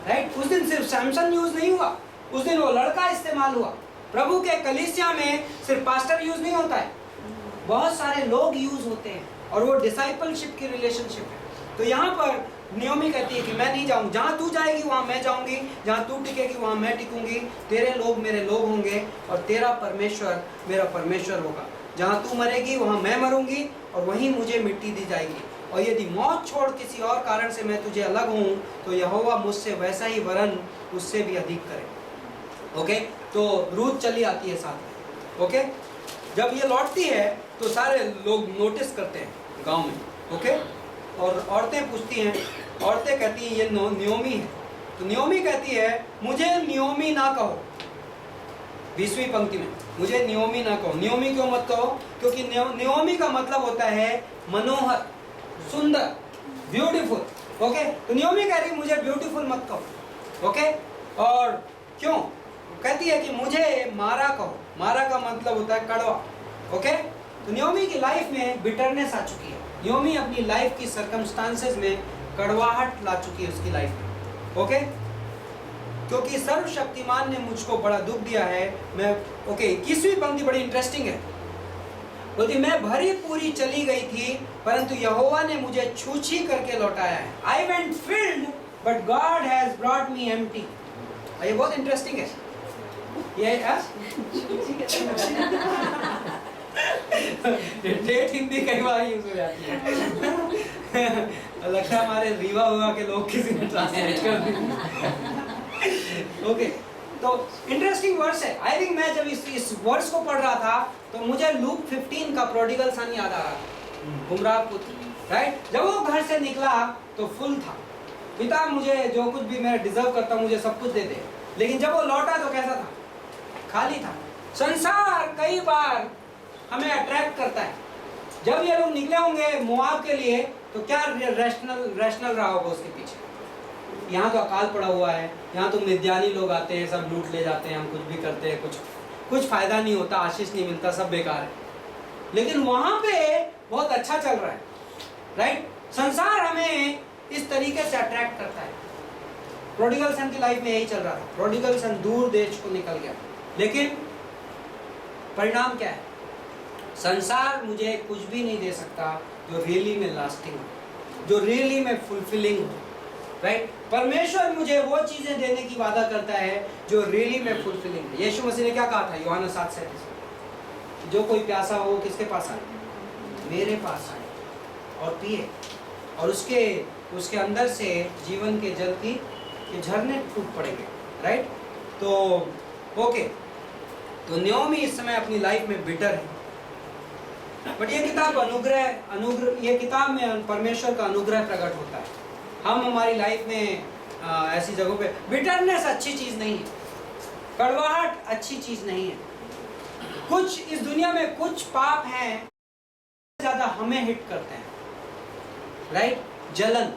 राइट। उस दिन सिर्फ सैमसन यूज नहीं हुआ, उस दिन वो लड़का इस्तेमाल हुआ। प्रभु के कलीसिया में सिर्फ पास्टर यूज नहीं होता है, बहुत सारे लोग यूज होते हैं, और वो डिसाइपलशिप की रिलेशनशिप है। तो यहाँ पर नियोमी कहती है कि मैं नहीं जाऊँ, जहाँ तू जाएगी वहाँ मैं जाऊँगी, जहाँ तू टिकेगी वहाँ मैं टिकूंगी, तेरे लोग मेरे लोग होंगे और तेरा परमेश्वर मेरा परमेश्वर होगा। जहाँ तू मरेगी वहाँ मैं मरूंगी और वहीं मुझे मिट्टी दी जाएगी, और यदि मौत छोड़ किसी और कारण से मैं तुझे अलग हूँ तो यहोवा मुझसे वैसा ही वरन उससे भी अधिक करे। ओके, तो रूत चली आती है साथ में। ओके, जब ये लौटती है तो सारे लोग नोटिस करते हैं गांव में, ओके। और औरतें पूछती हैं, औरतें कहती हैं ये नियोमी है। तो नियोमी कहती है मुझे नियोमी ना कहो, 20वीं पंक्ति में, मुझे नियोमी ना कहो। नियोमी क्यों मत कहो? क्योंकि नियोमी का मतलब होता है मनोहर, सुंदर, ब्यूटीफुल, ओके। तो नियोमी कह रही मुझे ब्यूटीफुल मत कहो, ओके। और क्यों कहती है कि मुझे मारा कहो। मारा का मतलब होता है कड़वा, ओके। तो नियोमी की लाइफ में बिटरनेस आ चुकी है। नियोमी अपनी लाइफ की सर्कमस्टांसेस में कड़वाहट ला चुकी है उसकी लाइफ में, ओके। क्योंकि सर्वशक्तिमान ने मुझको बड़ा दुख दिया है। मैं, ओके, 21वीं पंक्ति बड़ी इंटरेस्टिंग है। बोलती मैं भरी पूरी चली गई थी परंतु यहोवा ने मुझे छूछी करके लौटाया है। I went field but God has brought me empty. ये बहुत इंटरेस्टिंग है। ये ठेठ हिंदी कई बार यूज हो जाती है। लगता है हमारे रीवा हुआ के लोग किसी ने ट्रांसलेट कर दी। ओके, तो इंटरेस्टिंग वर्स है। आई थिंक मैं जब इस वर्स को पढ़ रहा था तो मुझे लूक 15 का प्रोडिगल सन याद आ रहा था, गुमराह पुत्र, राइट। जब वो घर से निकला तो फुल था, पिता मुझे जो कुछ भी मैं डिजर्व करता हूँ मुझे सब कुछ दे दे। लेकिन जब वो लौटा तो कैसा था? खाली था। संसार कई बार हमें अट्रैक्ट करता है। जब ये लोग निकले होंगे मोआब के लिए तो क्या रैशनल रहा होगा उसके पीछे? यहाँ तो अकाल पड़ा हुआ है, यहाँ तो मिद्यानी लोग आते हैं, सब लूट ले जाते हैं, हम कुछ भी करते हैं, कुछ फायदा नहीं होता, आशीष नहीं मिलता, सब बेकार है। लेकिन वहाँ पे बहुत अच्छा चल रहा है, राइट। संसार हमें इस तरीके से अट्रैक्ट करता है। प्रोडिगल सन की लाइफ में यही चल रहा था। प्रोडिगल सन दूर देश को निकल गया, लेकिन परिणाम क्या है? संसार मुझे कुछ भी नहीं दे सकता जो रियली में लास्टिंग हो, जो रियली में फुलफिलिंग हो, राइट। परमेश्वर मुझे वो चीजें देने की वादा करता है जो रियली में फुलफिलिंग है। यीशु मसीह ने क्या कहा था यूहन्ना 7:37, जो कोई प्यासा हो किसके पास आए? मेरे पास आए और पिए, और उसके अंदर से जीवन के जल की झरने फूट पड़ेंगे, राइट। तो ओके, तो नियोमी इस समय अपनी लाइफ में बिटर है, बट ये किताब अनुग्रह ये किताब में परमेश्वर का अनुग्रह प्रकट होता है। हम हमारी लाइफ में ऐसी जगहों पे, बिटरनेस अच्छी चीज नहीं है, कड़वाहट अच्छी चीज नहीं है। कुछ इस दुनिया में कुछ पाप हैं ज्यादा हमें हिट करते हैं, राइट। जलन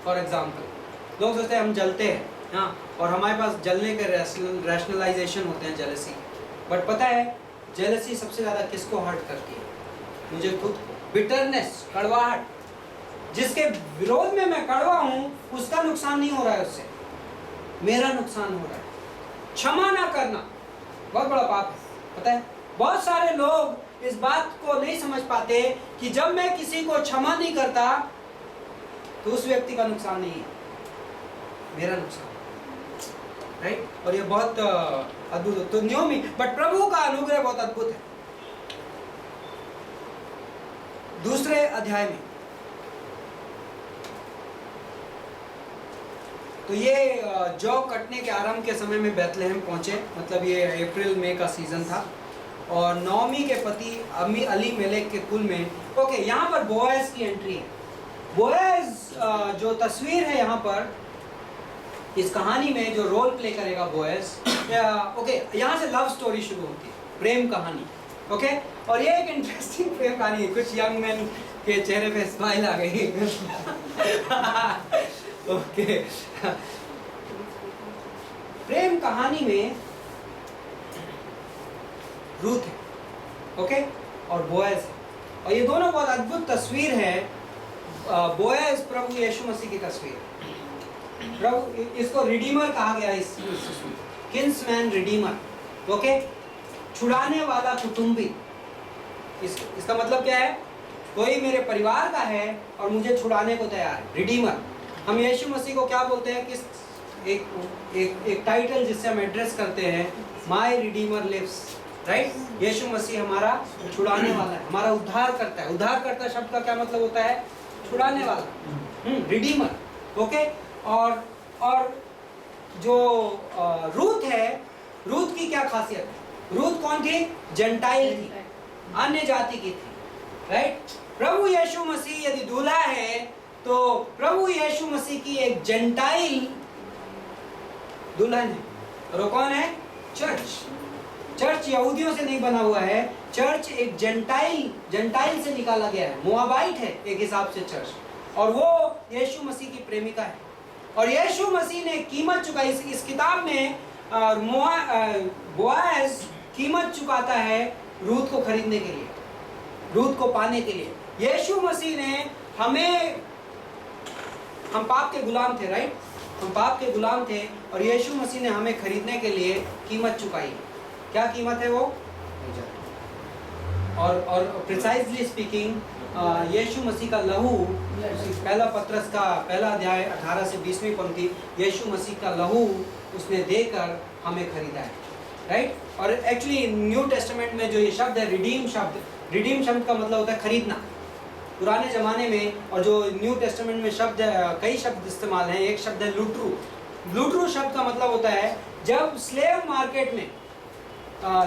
फॉर एग्जाम्पल, लोग सोचते हैं हम जलते हैं, हाँ, और हमारे पास जलने के रैशनलाइजेशन होते हैं, जेलसी। बट पता है जेलसी सबसे ज्यादा किसको हर्ट करती है? मुझे खुद को। बिटरनेस, कड़वाहट, जिसके विरोध में मैं कड़वा हूं उसका नुकसान नहीं हो रहा है, उससे मेरा नुकसान हो रहा है। क्षमा ना करना बहुत बड़ा पाप है, पता है। बहुत सारे लोग इस बात को नहीं समझ पाते कि जब मैं किसी को क्षमा नहीं करता तो उस व्यक्ति का नुकसान नहीं है, मेरा नुकसान, राइट। और ये बहुत अद्भुत, तो नियोमी, बट प्रभु का अनुग्रह बहुत अद्भुत है। दूसरे अध्याय में तो ये जौ कटने के आरंभ के समय में बैतलहम पहुंचे, मतलब ये अप्रैल मई का सीजन था, और नौमी के पति अली मेलेक के कुल में, ओके, यहाँ पर बोएज की एंट्री है। बोएज जो तस्वीर है यहाँ पर इस कहानी में जो रोल प्ले करेगा बोएज, ओके, यहाँ से लव स्टोरी शुरू होती है, प्रेम कहानी, ओके। और ये एक इंटरेस्टिंग प्रेम कहानी है। कुछ यंग मैन के चेहरे पे स्माइल आ गई। ओके, प्रेम कहानी में रूथ है, ओके, और बोएज है, और ये दोनों बहुत अद्भुत तस्वीर है। बोएज प्रभु यीशु मसीह की तस्वीर, प्रभु, इसको रिडीमर कहा गया, इस किन्समैन रिडीमर, ओके, छुड़ाने वाला कुटुंबी। इसका मतलब क्या है? कोई मेरे परिवार का है और मुझे छुड़ाने को तैयार है, रिडीमर। हम यीशु मसीह को क्या बोलते हैं? किस एक टाइटल जिससे हम एड्रेस करते हैं, माय रिडीमर लिव्स, राइट। यीशु मसीह हमारा छुड़ाने वाला है, हमारा उद्धार करता है। उद्धार करता शब्द का क्या मतलब होता है? छुड़ाने वाला, रिडीमर, ओके। और जो रूथ है, रूथ की क्या खासियत है? रूथ कौन थी? जेंटाइल थी, अन्य जाति की थी, राइट। प्रभु यीशु मसीह यदि दूल्हा है तो प्रभु यीशु मसीह की एक जेंटाइल दुल्हन है, और वो कौन है? चर्च। चर्च यहूदियों से नहीं बना हुआ है, चर्च एक जेंटाइल से निकाला गया है, मोआबाइट है एक हिसाब से चर्च, और वो यीशु मसीह की प्रेमिका है। और यीशु मसीह ने कीमत चुकाई। इस किताब में बोआज कीमत चुकाता है रूत को खरीदने के लिए, रूत को पाने के लिए। यीशु मसीह ने हमें, हम पाप के गुलाम थे, राइट, हम पाप के गुलाम थे, और यीशु मसीह ने हमें खरीदने के लिए कीमत चुकाई। क्या कीमत है वो? और प्रिसाइजली स्पीकिंग यीशु मसीह का लहू, पहला पत्रस का पहला अध्याय 18 से 20वीं पंक्ति, यीशु मसीह का लहू उसने देकर हमें खरीदा है, राइट। और एक्चुअली न्यू टेस्टामेंट में जो ये शब्द है रिडीम शब्द का मतलब होता है खरीदना पुराने ज़माने में। और जो न्यू टेस्टामेंट में शब्द कई शब्द इस्तेमाल हैं, एक शब्द है लुटरू शब्द का मतलब होता है जब स्लेव मार्केट में,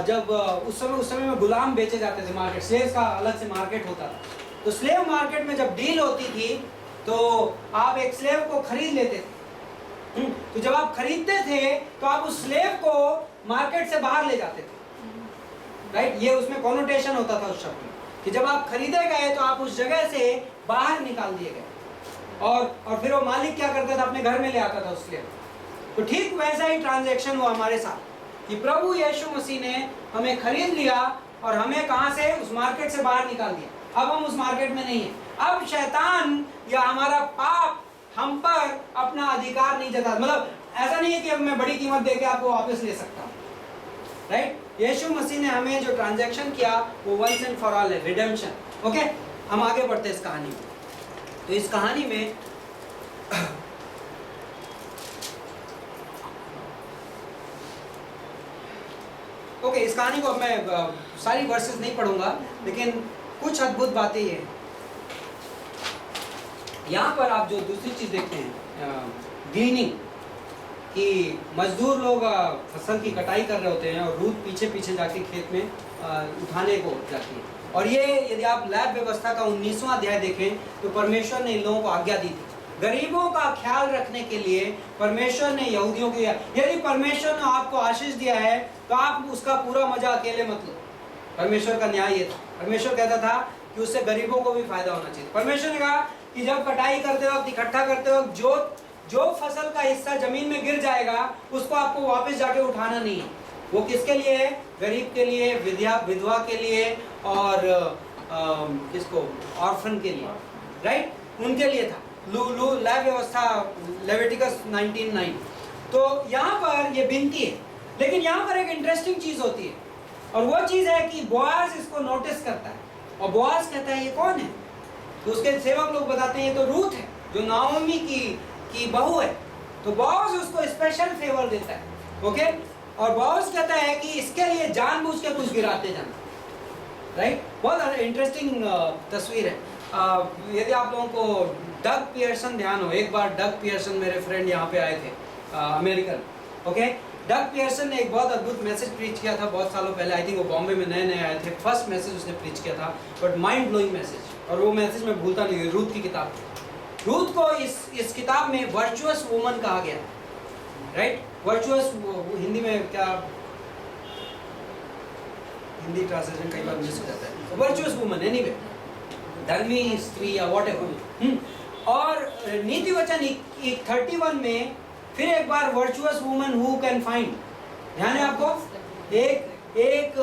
जब उस समय में गुलाम बेचे जाते थे, मार्केट स्लेव्स का अलग से मार्केट होता था, तो स्लेव मार्केट में जब डील होती थी तो आप एक स्लेव को खरीद लेते थे। तो जब आप खरीदते थे तो आप उस स्लेव को मार्केट से बाहर ले जाते थे, राइट। ये उसमें कॉनोटेशन होता था उस शब्द में कि जब आप खरीदे गए तो आप उस जगह से बाहर निकाल दिए गए, और फिर वो मालिक क्या करता था? अपने घर में ले आता था उस स्लेव। तो ठीक वैसा ही ट्रांजैक्शन हुआ हमारे साथ कि प्रभु यीशु मसीह ने हमें खरीद लिया और हमें कहां से? उस मार्केट से बाहर निकाल दिया। अब हम उस मार्केट में नहीं है। अब शैतान या हमारा पाप हम पर अपना अधिकार नहीं जता। मतलब ऐसा नहीं है कि अब मैं बड़ी कीमत दे के आपको वापस ले सकता हूँ, राइट। यीशु मसीह ने हमें जो ट्रांजैक्शन किया वो वंस एंड फॉर ऑल है, रिडेम्पशन। ओके, हम आगे बढ़ते हैं इस कहानी में। तो इस कहानी में इस कहानी को मैं सारी वर्सेस नहीं पढ़ूंगा, लेकिन कुछ अद्भुत बातें ये हैं। यहाँ पर आप जो दूसरी चीज देखते हैं, ग्लीनिंग, कि मजदूर लोग फसल की कटाई कर रहे होते हैं और रूत पीछे पीछे जाके खेत में उठाने को जाती है। और ये यदि आप लैब व्यवस्था का 19वां अध्याय देखें तो परमेश्वर ने इन लोगों को आज्ञा दी थी गरीबों का ख्याल रखने के लिए। परमेश्वर ने यहूदियों को, यदि परमेश्वर ने आपको आशीष दिया है तो आप उसका पूरा मजा अकेले मत लो। परमेश्वर का न्याय ये था। परमेश्वर कहता था कि उससे गरीबों को भी फायदा होना चाहिए। परमेश्वर ने कहा कि जब कटाई करते वक्त, इकट्ठा करते वक्त जो फसल का हिस्सा जमीन में गिर जाएगा उसको आपको वापस जाके उठाना नहीं है। वो किसके लिए है? गरीब के लिए, विधवा के लिए, और किसको? ऑर्फन के लिए, राइट, उनके लिए था। लैब व्यवस्था लेविटिकस 19:9। तो यहाँ पर ये बिनती है, लेकिन यहाँ पर एक इंटरेस्टिंग चीज होती है, और वो चीज है कि बोआज इसको नोटिस करता है और बोआज कहता है ये कौन है? तो उसके सेवक लोग बताते हैं ये तो रूत है जो नाओमी की बहू है। तो बोआज उसको स्पेशल फेवर देता है, ओके। और बोआज कहता है कि इसके लिए जानबूझ के कुछ गिराते जाना, राइट। बहुत इंटरेस्टिंग तस्वीर है। यदि आप लोगों को डग पियर्सन ध्यान हो, एक बार डग पियर्सन मेरे फ्रेंड यहाँ पे आए थे, अमेरिकन, ओके। डग पियर्सन ने एक बहुत अद्भुत मैसेज प्रीच किया था बहुत सालों पहले। आई थिंक वो बॉम्बे में नए आए थे। फर्स्ट मैसेज उसने प्रीच किया था, बट माइंड ब्लोइंग मैसेज, और वो मैसेज मैं भूलता नहीं। रूथ की किताब, रूथ को इस किताब में वर्चुअस वुमन कहा गया, राइट। वर्चुअस हिंदी में क्या, हिंदी ट्रांसलेशन कई बार मिस हो जाता है। वर्चुअस वुमन, एनीवे, धर्मी स्त्री या व्हाटएवर। और नीति वचन 31 में फिर एक बार virtuous woman who can find, ध्यान है आपको? एक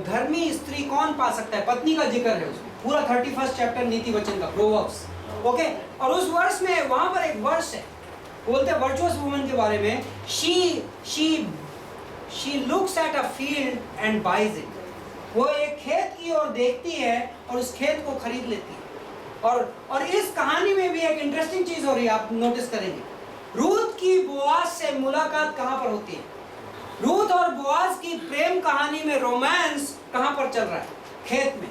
धर्मी स्त्री कौन पा सकता है? पत्नी का जिक्र है उसमें, पूरा 31 चैप्टर नीति वचन का, प्रोवर्ब्स, ओके। और उस वर्ष में वहां पर एक वर्ष है, बोलते हैं वर्चुअस वुमन के बारे में, she looks at a field and buys it. वो एक खेत की ओर देखती है और उस खेत को खरीद लेती है। और इस कहानी में भी एक इंटरेस्टिंग चीज हो रही है, आप नोटिस करेंगे। रूथ की बोआज से मुलाकात कहां पर होती है? रूथ और बोआज की प्रेम कहानी में रोमांस कहां पर चल रहा है? खेत में,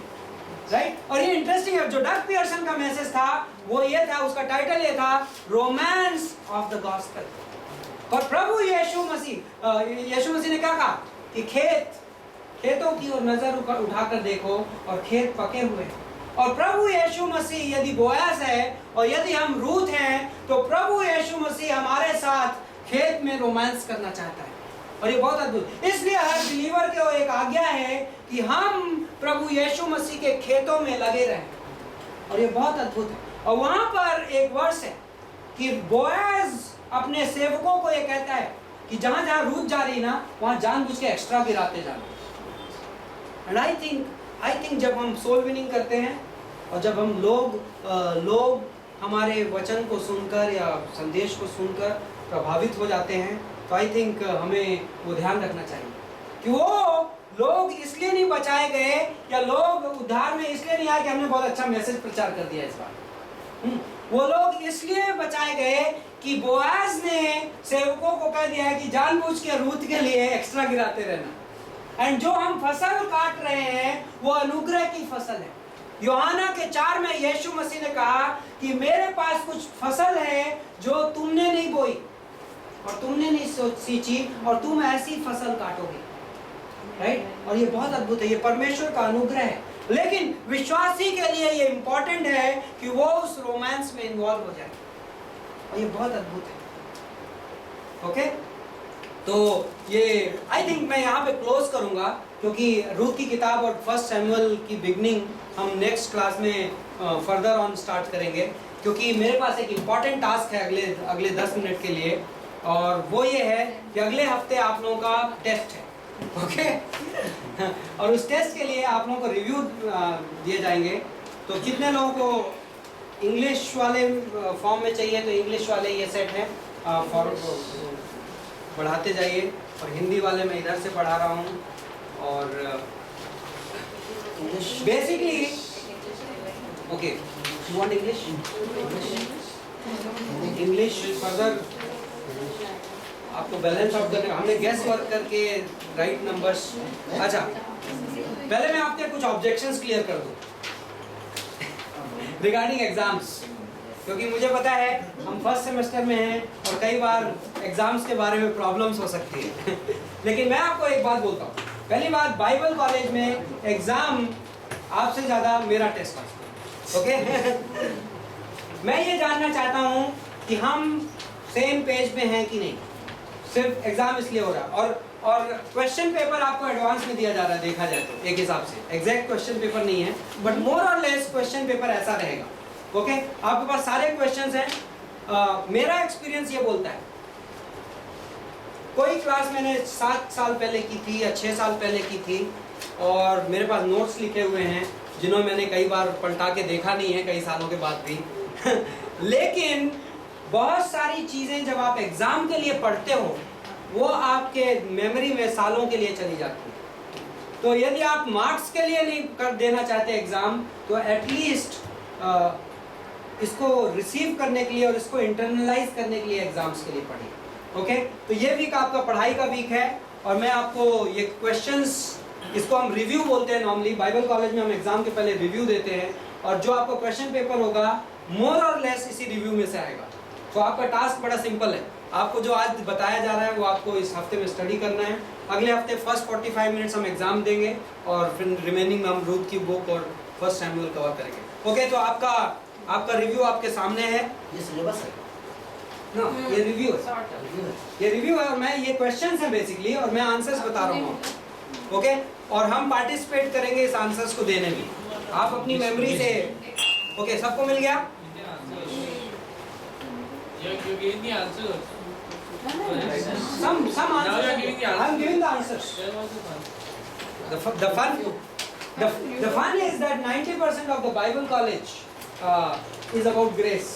राइट। और ये इंटरेस्टिंग है, जो डग पियर्सन का मैसेज था वो ये था, उसका टाइटल ये था, रोमांस ऑफ द गॉस्पेल। और प्रभु यीशु मसीह ने क्या कहा कि खेतों की ओर नजर उठाकर देखो और खेत पके हुए हैं, और प्रभु यीशु मसीह यदि बोयास है और यदि हम रूथ हैं, तो प्रभु यीशु मसीह हमारे साथ खेत में रोमांस करना चाहता है। और ये बहुत अद्भुत, इसलिए हर बिलीवर को एक आज्ञा है कि हम प्रभु यीशु मसीह के खेतों में लगे रहें। और ये बहुत अद्भुत है। और वहां पर एक वर्ष है कि बोयाज अपने सेवकों को ये कहता है कि जहां जहां रूथ जा रही ना, वहां जानबूझ के एक्स्ट्रा गिराते जाना। एंड आई थिंक जब हम सोल विनिंग करते हैं और जब हम लोग हमारे वचन को सुनकर या संदेश को सुनकर प्रभावित हो जाते हैं, तो आई थिंक हमें वो ध्यान रखना चाहिए कि वो लोग इसलिए नहीं बचाए गए या लोग उद्धार में इसलिए नहीं आए कि हमने बहुत अच्छा मैसेज प्रचार कर दिया इस बार। वो लोग इसलिए बचाए गए कि बोआज ने सेवकों को कह दिया है कि जानबूझ के रूथ के लिए एक्स्ट्रा गिराते रहना। एंड जो हम फसल काट रहे हैं वो अनुग्रह की फसल है। यूहन्ना के 4 में यीशु मसीह ने कहा कि मेरे पास कुछ फसल है जो तुमने नहीं बोई और तुमने नहीं सींची और तुम ऐसी फसल काटोगे, राइट? और ये बहुत अद्भुत है, ये परमेश्वर का अनुग्रह है। लेकिन विश्वासी के लिए ये इंपॉर्टेंट है कि वो उस रोमांस में इन्वॉल्व हो जाए, और ये बहुत अद्भुत है। ओके, तो ये आई थिंक मैं यहाँ पे क्लोज करूंगा, क्योंकि रूथ की किताब और 1 सैमुअल की बिगनिंग हम नेक्स्ट क्लास में फर्दर ऑन स्टार्ट करेंगे, क्योंकि मेरे पास एक इम्पॉर्टेंट टास्क है अगले 10 मिनट के लिए, और वो ये है कि अगले हफ्ते आप लोगों का टेस्ट है। ओके और उस टेस्ट के लिए आप लोगों को रिव्यू दिए जाएंगे। तो कितने लोगों को इंग्लिश वाले फॉर्म में चाहिए, तो इंग्लिश वाले ये सेट है, बढ़ाते जाइए। और हिंदी वाले मैं इधर से पढ़ा रहा हूँ। और basically okay, you want English further आपको बैलेंस आउट करने, हमने गेस वर्क करके राइट नंबर्स। अच्छा, पहले मैं आपके कुछ ऑब्जेक्शंस क्लियर कर दूं रिगार्डिंग एग्जाम्स, क्योंकि मुझे पता है हम फर्स्ट सेमेस्टर में हैं और कई बार एग्जाम्स के बारे में प्रॉब्लम्स हो सकती है लेकिन मैं आपको एक बात बोलता हूँ। पहली बात, बाइबल कॉलेज में एग्जाम आपसे ज़्यादा मेरा टेस्ट है। ओके मैं ये जानना चाहता हूँ कि हम सेम पेज में हैं कि नहीं। सिर्फ एग्जाम इसलिए हो रहा है, और क्वेश्चन पेपर आपको एडवांस में दिया जा रहा है, देखा जाए तो एक हिसाब से एग्जैक्ट क्वेश्चन पेपर नहीं है, बट मोर और लेस क्वेश्चन पेपर ऐसा रहेगा। ओके, आपके पास सारे क्वेश्चंस हैं। मेरा एक्सपीरियंस ये बोलता है, कोई क्लास मैंने 7 साल पहले की थी या 6 साल पहले की थी, और मेरे पास नोट्स लिखे हुए हैं जिन्होंने मैंने कई बार पलटा के देखा नहीं है कई सालों के बाद भी लेकिन बहुत सारी चीज़ें जब आप एग्ज़ाम के लिए पढ़ते हो वो आपके मेमोरी में सालों के लिए चली जाती है। तो यदि आप मार्क्स के लिए नहीं कर देना चाहते एग्ज़ाम, तो एटलीस्ट इसको रिसीव करने के लिए और इसको इंटरनलाइज करने के लिए एग्ज़ाम्स के लिए पढ़िए। ओके, तो ये वीक आपका पढ़ाई का वीक है, और मैं आपको ये क्वेश्चंस, इसको हम रिव्यू बोलते हैं नॉर्मली, बाइबल कॉलेज में हम एग्ज़ाम के पहले रिव्यू देते हैं, और जो आपको क्वेश्चन पेपर होगा मोर और लेस इसी रिव्यू में से आएगा। तो आपका टास्क बड़ा सिंपल है, आपको जो आज बताया जा रहा है वो आपको इस हफ्ते में स्टडी करना है। अगले हफ्ते फर्स्ट 45 मिनट्स हम एग्जाम देंगे, और फिर रिमेनिंग में हम रूथ की बुक और 1 सैमुअल कवर करेंगे। ओके, तो आपका रिव्यू आपके सामने है। ये सिलेबस है ना, ये रिव्यू है, ये रिव्यू है, और मैं ये क्वेश्चंस हैं बेसिकली, और मैं आंसर्स बता रहा हूँ। ओके, और हम पार्टिसिपेट करेंगे इस आंसर्स को देने में। आप अपनी मेमोरी से, ओके, सबको मिल गया? You gave the answers. Some answers. Now you are giving the answers. I'm giving the answers. There was the fun. The fun is that 90% of the Bible college is about grace.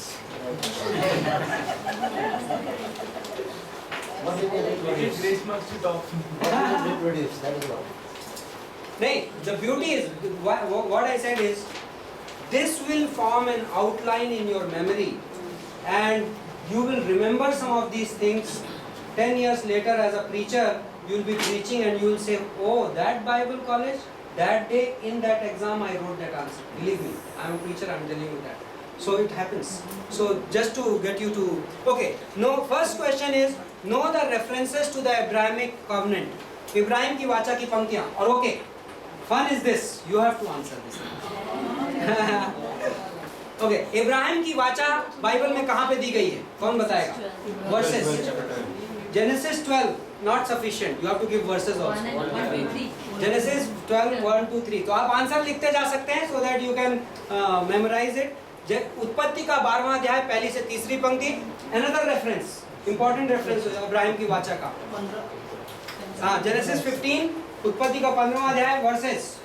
What did they reproduce? Grace must be top. What did they reproduce? That is all. No, the beauty is what I said is this will form an outline in your memory, and you will remember some of these things 10 years later as a preacher. You will be preaching and you will say, oh, that Bible college, that day in that exam I wrote that answer. Believe me, I am a preacher, I am telling you that. So it happens. So just to get you to, okay, no, first question is, know the references to the Abrahamic covenant. Ibrahim की वाचा की पंक्तियां, और okay, fun is this, you have to answer this. Okay, Ibrahim की वाचा Bible में कहाँ पे दी गई है? कौन बताएगा? Verses. Genesis 12 not sufficient, you have to give verses also. Genesis 12 1 2 3। तो आप आंसर लिखते जा सकते हैं so that you can memorise it. उत्पत्ति का 12वां अध्याय पहली से तीसरी पंक्ति। अनदर रेफरेंस, इंपॉर्टेंट रेफरेंस इब्राहिम की वाचा का। हाँ, जेनेसिस 15 उत्पत्ति का 15वां अध्याय वर्सेस।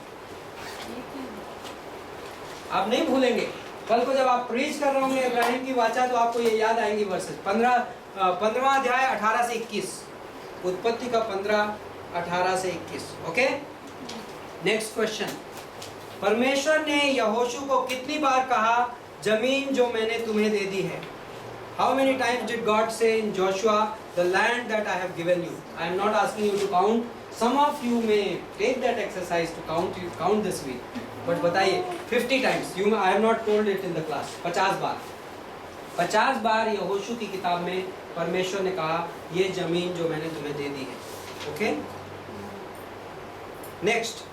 आप नहीं भूलेंगे, कल को जब आप प्रीच कर रहे होंगे इब्राहिम की वाचा तो आपको ये याद आएंगी वर्सेस। 15वां अध्याय 18 से 21, उत्पत्ति का 15 18 से 21। Okay, next question. परमेश्वर ने यहोशू को कितनी बार कहा जमीन जो मैंने तुम्हें दे दी है? How many times did God say in Joshua, the land that I have given you? I am not asking you to count. Some of you may take that exercise to count this week. But बताइए 50 times. I have not told it in the class. 50 बार. 50 बार यहोशू की किताब में परमेश्वर ने कहा ये जमीन जो मैंने तुम्हें दे दी है। Okay, next.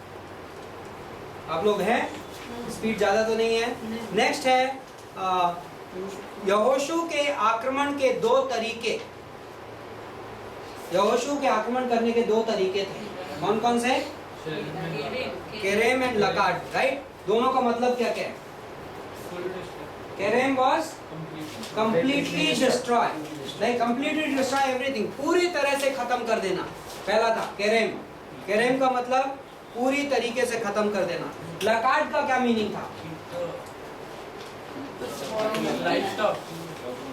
आप लोग हैं? स्पीड ज्यादा तो नहीं है। नेक्स्ट है यहोशू के आक्रमण के 2 तरीके। यहोशू के आक्रमण करने के 2 तरीके थे। कौन कौन से? Cherem and lakad, right? दोनों का मतलब क्या क्या है? Cherem was completely destroy, like completely destroy everything, पूरी तरह से खत्म कर देना। पहला था केरेम। केरेम का मतलब पूरी तरीके से खत्म कर देना। लकाड का क्या मीनिंग था?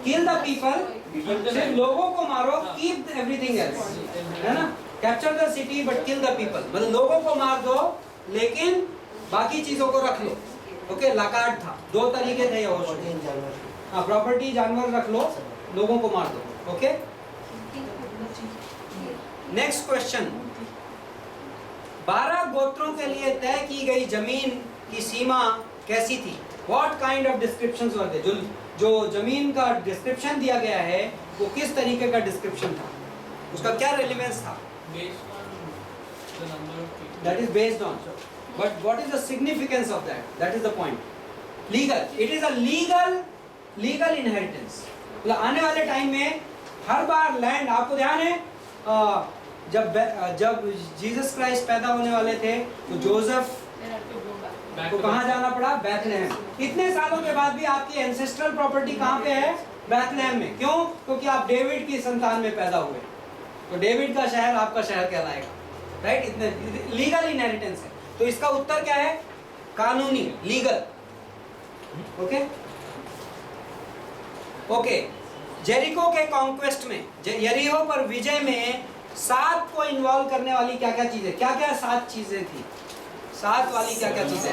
किल द पीपल, सिर्फ लोगों को मारो, कीप एवरीथिंग एल्स, है ना? Capture the city but kill the people, मतलब लोगों को मार दो लेकिन बाकी चीजों को रख लो। ओके, लकाड था। 2 तरीके थे यहोशू। हाँ, प्रॉपर्टी जानवर रख लो, लोगों को मार दो। Okay, next question. 12 गोत्रों के लिए तय की गई जमीन की सीमा कैसी थी? What kind of descriptions were there? जो जमीन का डिस्क्रिप्शन दिया गया है वो किस तरीके का डिस्क्रिप्शन था? उसका क्या रेलेवेंस था? That is based on. But what is the significance of that? That is the point. Legal. It is a legal inheritance. मतलब आने वाले टाइम में हर बार लैंड, आपको ध्यान है जब जीसस क्राइस्ट पैदा होने वाले थे तो जोसेफ को कहाँ जाना पड़ा? बैथलेहम। इतने सालों के बाद भी आपकी एंसेस्ट्रल प्रॉपर्टी कहाँ पे है? बैथलेहम में। क्यों? क्योंकि आप डेविड की संतान में पैदा हुए, तो डेविड का शहर आपका शहर कहलाएगा, राइट? इतने लीगल इनहेरिटेंस है। तो इसका उत्तर क्या है? कानूनी, लीगल। ओके ओके, जेरिको के कॉन्क्वेस्ट में, यरीहो पर विजय में 7 को इन्वॉल्व करने वाली क्या क्या चीजें, क्या क्या 7 चीजें थी? 7 वाली क्या क्या चीजें?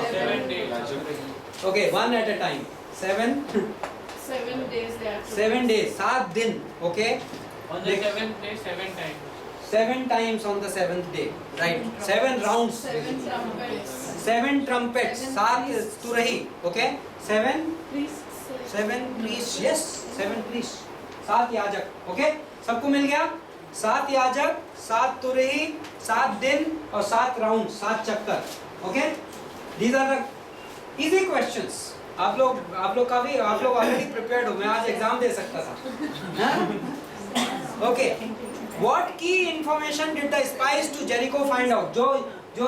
Okay, 1 at a time. 7 days, 7 दिन। Okay, On the 7th day, 7 times. 7 times on the 7th day, right? 7 rounds, 7 trumpets, 7 तुरही। ओके, 7 priests, yes, 7 priests, 7 याजक। ओके, सबको मिल गया? 7 याजक, 7 तुरही, 7 दिन और 7 राउंड, 7 चक्कर। Okay, these are the easy questions. आप लोग ऑलरेडी प्रिपेयर्ड हो, मैं आज एग्जाम दे सकता था। Okay, what key information did the spies to Jericho find out? जो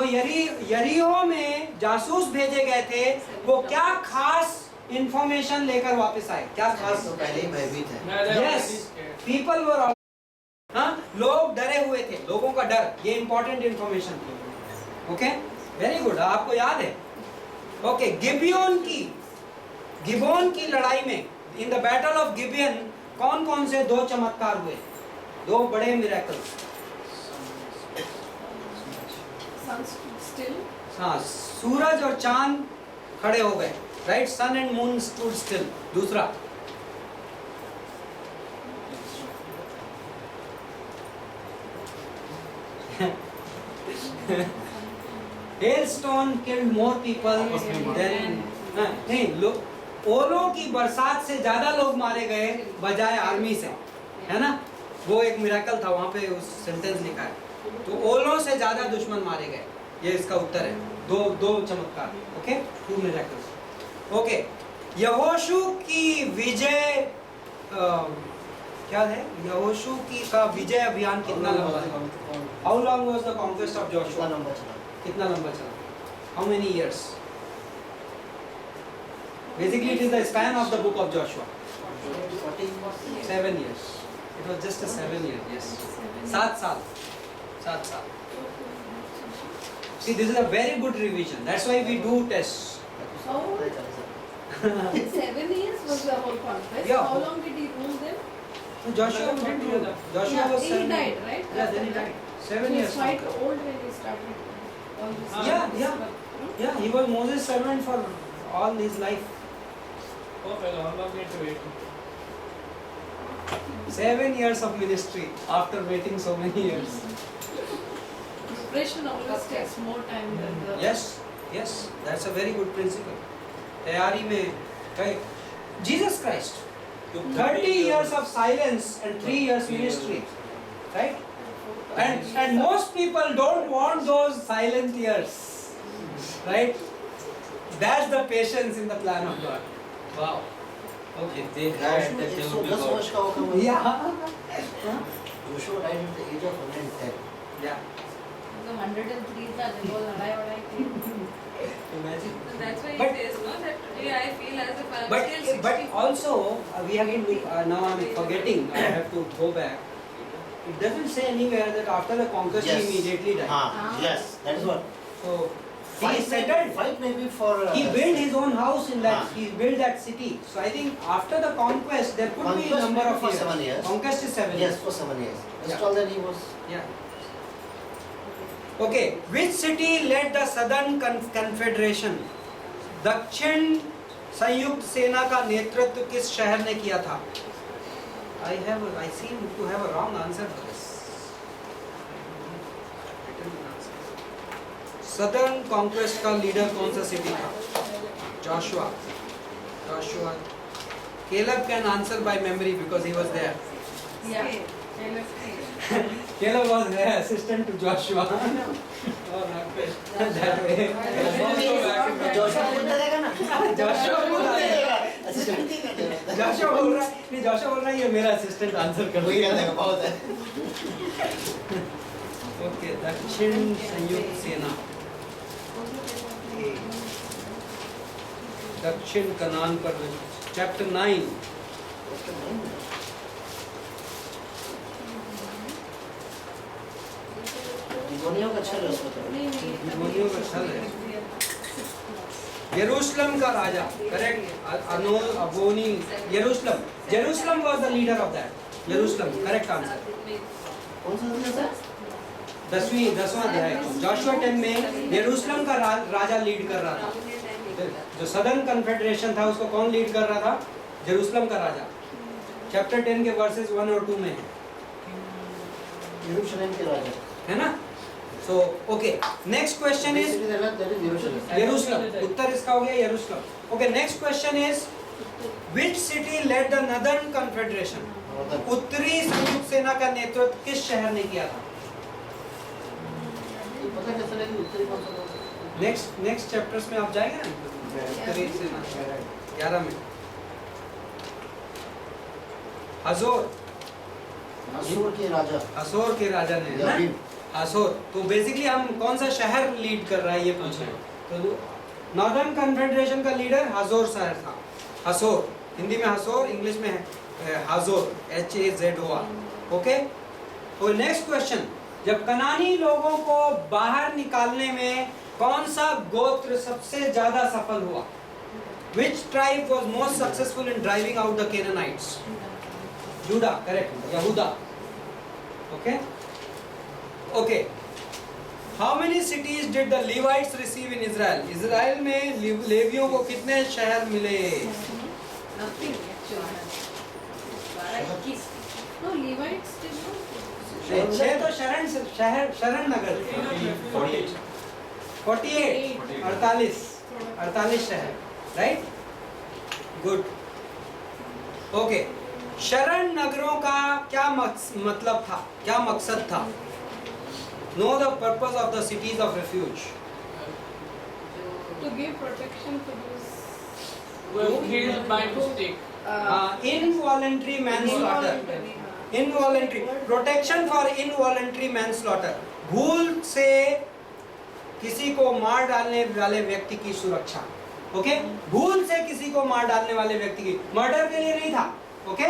यरीहो में जासूस भेजे गए थे वो क्या खास इंफॉर्मेशन लेकर वापस आए? क्या खास? तो पहले ही भयभीत है। यस, पीपल वर, हाँ, लोग डरे हुए थे, लोगों का डर, ये इंपॉर्टेंट इंफॉर्मेशन थी। ओके, वेरी गुड, आपको याद है। ओके, गिबोन की लड़ाई में, इन द बैटल ऑफ गिबियन, कौन कौन से 2 चमत्कार हुए? 2 बड़े मिरेकल्स। हाँ, सूरज और चांद खड़े हो गए, right? Sun and moon stood still. दूसरा, hailstone killed more people than नहीं, ओलों की बरसात से ज्यादा लोग मारे गए बजाय आर्मी से, है ना? वो एक मिरेकल था, वहां पे उस सेंटेंस लिखा है। तो ओलों से ज्यादा दुश्मन मारे गए, ये इसका उत्तर है। 2 चमत्कार। Okay, 2 miracles. ओके, यहोशू की विजय क्या है? यहोशू की का विजय अभियान कितना लंबा था? How long was the conquest of कितना जोशुआ? लंबा चला? कितना लंबा चला? How many years? Basically it is the span of the book of Joshua. 7 years. It was just a 7 year. Yes. 7 साल. 7 साल. See, this is a very good revision. That's why we do tests. How? 7 years was the whole conquest. Yeah. How long did he rule them? So Joshua didn't do that. Joshua Yeah, was he 7. died, right? Yeah, then he died. 7 He years. was quite old when he started all this. Yeah, yeah. Yeah, he was Moses' servant for all his life. Oh, well, how long need to wait? 7 years of ministry after waiting so many years. Preparation always takes more time than the. Yes, yes, that's a very good principle. तैयारी में कई Jesus Christ 30 years of silence and 3 years ministry, right? And most people don't want those silent years, right? That's the patience in the plan of God. Wow. Okay. If they had, then they would be 110 वर्ष God. का होगा। Yeah. Joshua died at the age of 110. Yeah. The 103 था जब वो लड़ाई की. Imagine. That's why But- it says, no, that today I feel as if I'm But still 60. but also we have to now I'm forgetting. I have to go back. It doesn't say anywhere that after the conquest he immediately died. हाँ, yes, that is what. So he settled. Fight maybe for. He built his own house in that. हाँ. He built that city. So I think after the conquest there could be a Conquest number maybe of for years. 7 years. Conquest is 7 Yes, years. for 7 years. Just Yeah. all that he was. Yeah. Okay. Which city led the Southern Confederation? दक्षिण संयुक्त सेना का नेतृत्व किस शहर ने किया था? I seem to have a wrong answer for this. Southern conquest का लीडर कौन सा सिटी था? Joshua. Caleb can answer by memory because he was there. Yeah. Caleb was the assistant to Joshua. Oh, not bad. That way. Joshua बोलता रहेगा ना। Joshua बोल रहा है। Assistant ही कर देगा। जोशुआ बोल रहा है, नहीं जोशुआ बोल रहा है ये मेरा असिस्टेंट आंसर कर वही कर देगा। देगा, बहुत है। ओके, दक्षिण संयुक्त सेना दक्षिण कनान पर चैप्टर 9 दुनिया का अच्छा है उसको तो। दुनिया का छल है। यरूशलेम का राजा, करेक्ट? अनोल अबोनी यरूशलेम। Jerusalem was the leader of that. यरूशलेम, करेक्ट आंसर। कौन सा दुनिया था? 10वां अध्याय जोशुआ 10 में यरूशलेम का राजा लीड कर रहा था। जो सदर्न कन्फेडरेशन था उसको कौन लीड कर रहा था? जेरूशलेम का राजा। चैप्टर 10 के वर्सेस 1 और 2 में है, यरूशलेम के राजा। है ना? So okay, next question is यरूशलेम। उत्तर इसका हो गया यरूशलेम। Okay, next question is which city led the northern confederation? उत्तरी संयुक्त सेना का नेतृत्व किस शहर ने किया था? पता कैसे लगी उत्तरी कौन सा था? नेक्स्ट चैप्टर्स में आप जाएंगे ना, उत्तरी सेना 11 में। हजोर, अशूर के राजा। असोर के राजा ने, है ना? असोर। तो बेसिकली हम कौन सा शहर लीड कर रहा है ये पूछ रहे हैं। तो नॉर्दर्न कन्फेडरेशन का लीडर हजोर शहर था। हसोर, हिंदी में हसोर, इंग्लिश में हाजोर, HAZOR। ओके, तो नेक्स्ट क्वेश्चन, जब कनानी लोगों को बाहर निकालने में कौन सा गोत्र सबसे ज्यादा सफल हुआ? Which tribe was most successful in driving out the Canaanites? Judah, correct. Yehuda. Okay. Okay. How many cities did the Levites receive in Israel? Israel में लेवियों को कितने शहर मिले? Nothing actually. No, Levites did not. 6 तो शरण नगर थे। 48 शहर, राइट? गुड। ओके, शरण नगरों का क्या मतलब था, क्या मकसद था? No the purpose of the cities of refuge. To give protection to those Were killed by mistake. Involuntary manslaughter, involuntary, protection for involuntary manslaughter, भूल से किसी को मार डालने वाले व्यक्ति की सुरक्षा। ओके, भूल से किसी को मार डालने वाले व्यक्ति की, मर्डर के लिए नहीं था। Okay,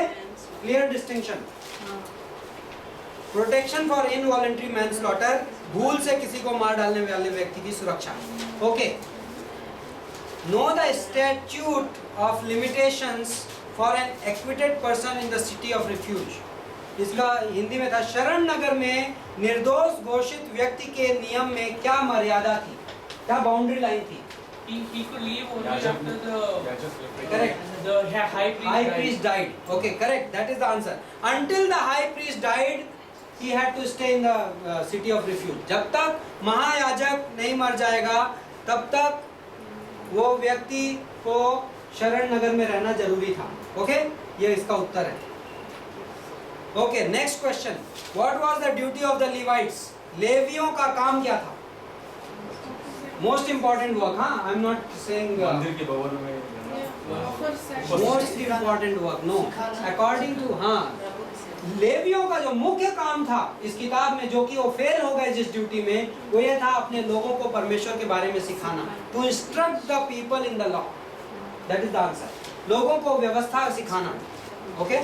clear distinction. Protection for involuntary manslaughter, भूल से किसी को मार डालने वाले व्यक्ति की सुरक्षा। Okay, no the statute of limitations for an acquitted person in the city of refuge. इसका हिंदी में था, शरण नगर में निर्दोष घोषित व्यक्ति के नियम में क्या मर्यादा थी, क्या बाउंड्री लाइन थी? He could leave only after the Correct. the high High priest died. Okay, correct. That is the answer. Until the high priest died, he had to stay in the city of refuge. जब तक महायाजक नहीं मर जाएगा, तब तक वो व्यक्ति को शरण नगर में रहना जरूरी था। ओके, ये इसका उत्तर है। Okay, next question, what was the duty of the Levites? लेवियों का काम क्या था? Most important work. हाँ, आई एम नॉट सेइंग मंदिर के भवन में Offer sacrifice. Most important work, no, according to, हाँ, लेवियों का जो मुख्य काम था इस किताब में, जो कि वो फेल हो गए जिस ड्यूटी में, वो ये था अपने लोगों को परमेश्वर के बारे में सिखाना, to instruct the people in the law. That is the answer, लोगों को व्यवस्था सिखाना। ओके,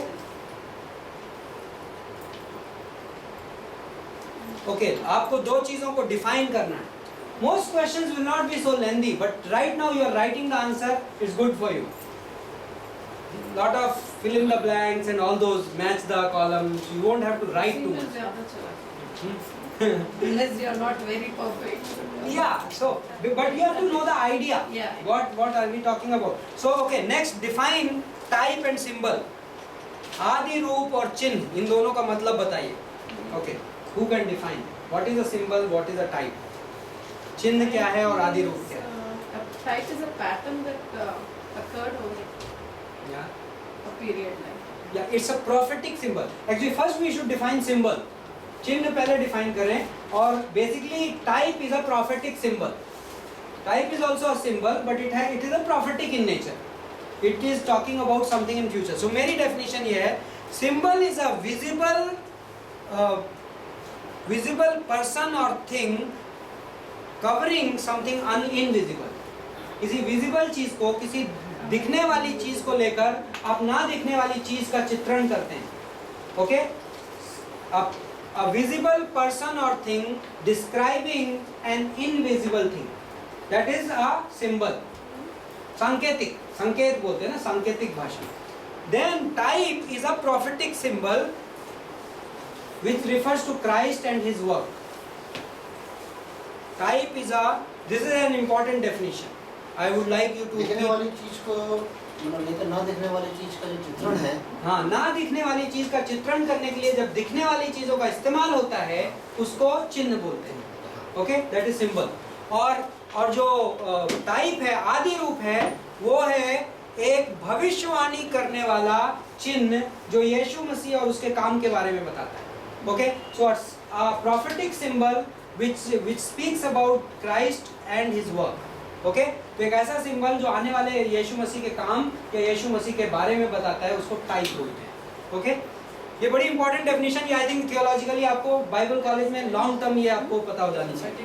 ओके, आपको दो चीजों को डिफाइन करना है। Most questions will not be so lengthy, but right now you are writing the answer. It's good for you. Lot of fill in the blanks and all those, match the columns. You won't have to write too much. Unless you are not very perfect. Yeah. So, but you have to know the idea. Yeah. What are we talking about? So, okay. Next, define type and symbol. आदि रूप और चिन्ह, इन दोनों का मतलब बताइए। Okay. Who can define? What is a symbol? What is a type? चिन्ह क्या है और आदि रूप क्या है? Type is a pattern that occurred over Yeah. a period like. Yeah, it's a prophetic symbol. Actually, first we should define symbol. चिन्ह पहले define करें, और basically type is a prophetic symbol. Type is also a symbol, but it is a prophetic in nature. It is talking about something in future. So मेरी definition ये है, symbol is a visible person or thing covering something invisible. किसी visible चीज को, किसी दिखने वाली चीज को लेकर आप ना दिखने वाली चीज का चित्रण करते हैं। Okay, a visible person or thing describing an invisible thing, that is a symbol. सांकेतिक, संकेत बोलते हैं ना, सांकेतिक भाषा। Then type is a prophetic symbol which refers to Christ and his work. Type is this is an important definition. I would like you to दिखने वाली चीज को मतलब लेकर ना दिखने वाली चीज का जो चित्रण है, हाँ, ना दिखने वाली चीज का चित्रण करने के लिए जब दिखने वाली चीजों का इस्तेमाल होता है, उसको चिन्ह बोलते हैं। Okay, that is symbol. और जो टाइप है, आदि रूप है, वो है एक भविष्यवाणी करने वाला चिन्ह जो यीशु मसीह और उसके काम के बारे में बताता है। Okay, so a prophetic symbol which speaks about Christ and his work. Okay, तो एक ऐसा सिंबल जो आने वाले यीशु मसीह के काम या यीशु मसीह के बारे में बताता है, उसको टाइप बोलते हैं। ओके, ये बड़ी इंपॉर्टेंट डेफिनेशन, ये आई थिंक थियोलॉजिकली आपको बाइबल कॉलेज में लॉन्ग टर्म ये आपको पता हो जानी चाहिए।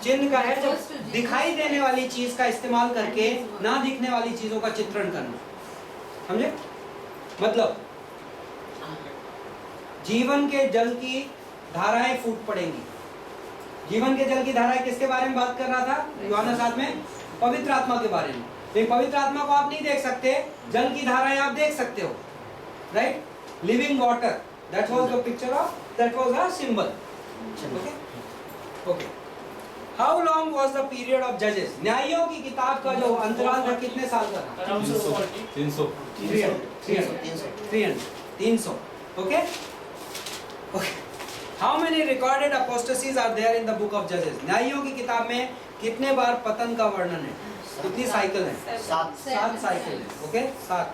चिन्ह का है जब दिखाई देने वाली चीज का इस्तेमाल करके ना दिखने वाली चीजों का चित्रण करना, समझे? मतलब जीवन के जल की धाराएं फूट पड़ेंगी। जीवन के जल की धाराएं किसके बारे में बात कर रहा था यूहन्ना 7 में? पवित्र आत्मा के बारे में। लेकिन पवित्र आत्मा को आप नहीं देख सकते, जल की धाराएं आप देख सकते हो, right? Living water, that was the picture of, that was a symbol. Okay, okay. How long was the period of जजेस? न्यायियों की किताब का जो अंतराल था कितने साल का था? 300। Okay, okay. How many recorded apostasies are there in the book of Judges? न्यायियों की किताब में कितने बार पतन का वर्णन है? कितनी साइकिल है? 7 साइकिल है। ओके, 7।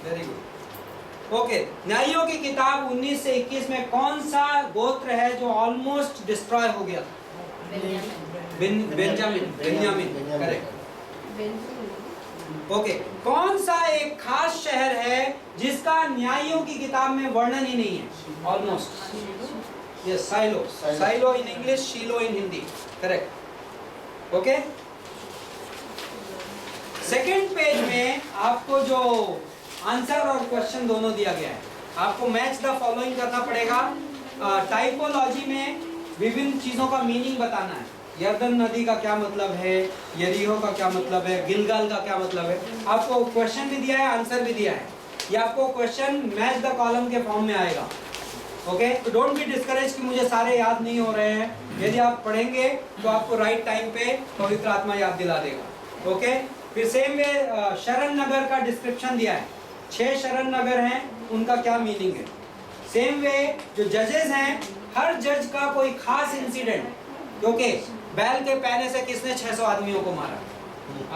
Very good. ओके, न्यायियों की किताब 19 से 21 में कौन सा गोत्र है जो ऑलमोस्ट डिस्ट्रॉय हो गया? Benjamin, correct. ओके, कौन सा एक खास शहर है जिसका न्यायियों की किताब में वर्णन ही नहीं है? Almost yes, silo. Silo in English, Shiloh in Hindi, correct. Okay, second page में आपको जो आंसर और क्वेश्चन दोनों दिया गया है, आपको मैच द फॉलोइंग करना पड़ेगा। टाइपोलॉजी में विभिन्न चीजों का मीनिंग बताना है। यरदन नदी का क्या मतलब है, यरीहो का क्या मतलब है, गिलगाल का क्या मतलब है। आपको क्वेश्चन भी दिया है, आंसर भी दिया है। ये आपको क्वेश्चन मैच द कॉलम के फॉर्म में आएगा। ओके, तो डोंट बी डिस्करेज कि मुझे सारे याद नहीं हो रहे हैं। यदि आप पढ़ेंगे तो आपको राइट टाइम पे पवित्र आत्मा याद दिला देगा। ओके, फिर सेम वे शरण नगर का डिस्क्रिप्शन दिया है। 6 शरण नगर हैं, उनका क्या मीनिंग है। सेम वे जो जजेस हैं, हर जज का कोई खास इंसिडेंट। ओके, बैल के पैने से किसने 600 आदमियों को मारा,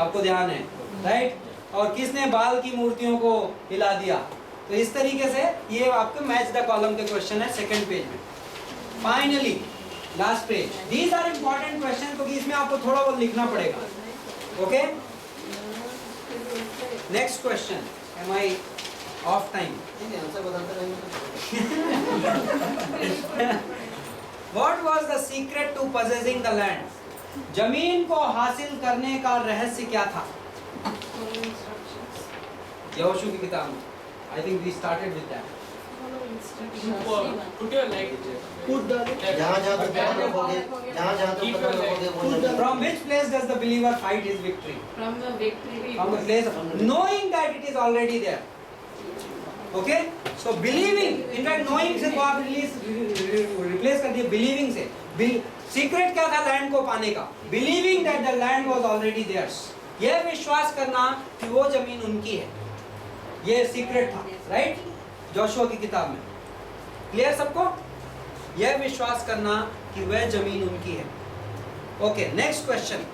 आपको ध्यान है, राइट? और किसने बाल की मूर्तियों को हिला दिया। तो इस तरीके से ये आपके मैच द कॉलम के क्वेश्चन है सेकंड पेज में। Finally last page, these are important question, क्योंकि इसमें आपको थोड़ा बहुत लिखना पड़ेगा। Okay, next question, am I off time? Answer बताते रहेंगे। What was the secret to possessing the land? जमीन को हासिल करने का रहस्य क्या था? यहोशू की किताब में। I think we started with that. Put your leg. जहाँ-जहाँ तक कदम रखोगे, जहाँ-जहाँ तक कदम रखोगे वो जमीन। From which place does the believer fight his victory? From the victory. From the place of knowing that it is already there. Okay? So believing, in fact knowing से को आप replace कर दिए believing से। Secret क्या था land को पाने का? Believing that the land was already theirs. यह विश्वास करना कि वो जमीन उनकी है, ये सीक्रेट था, राइट? जोशुआ की किताब में। क्लियर सबको? यह विश्वास करना कि वह जमीन उनकी है। Okay, next question.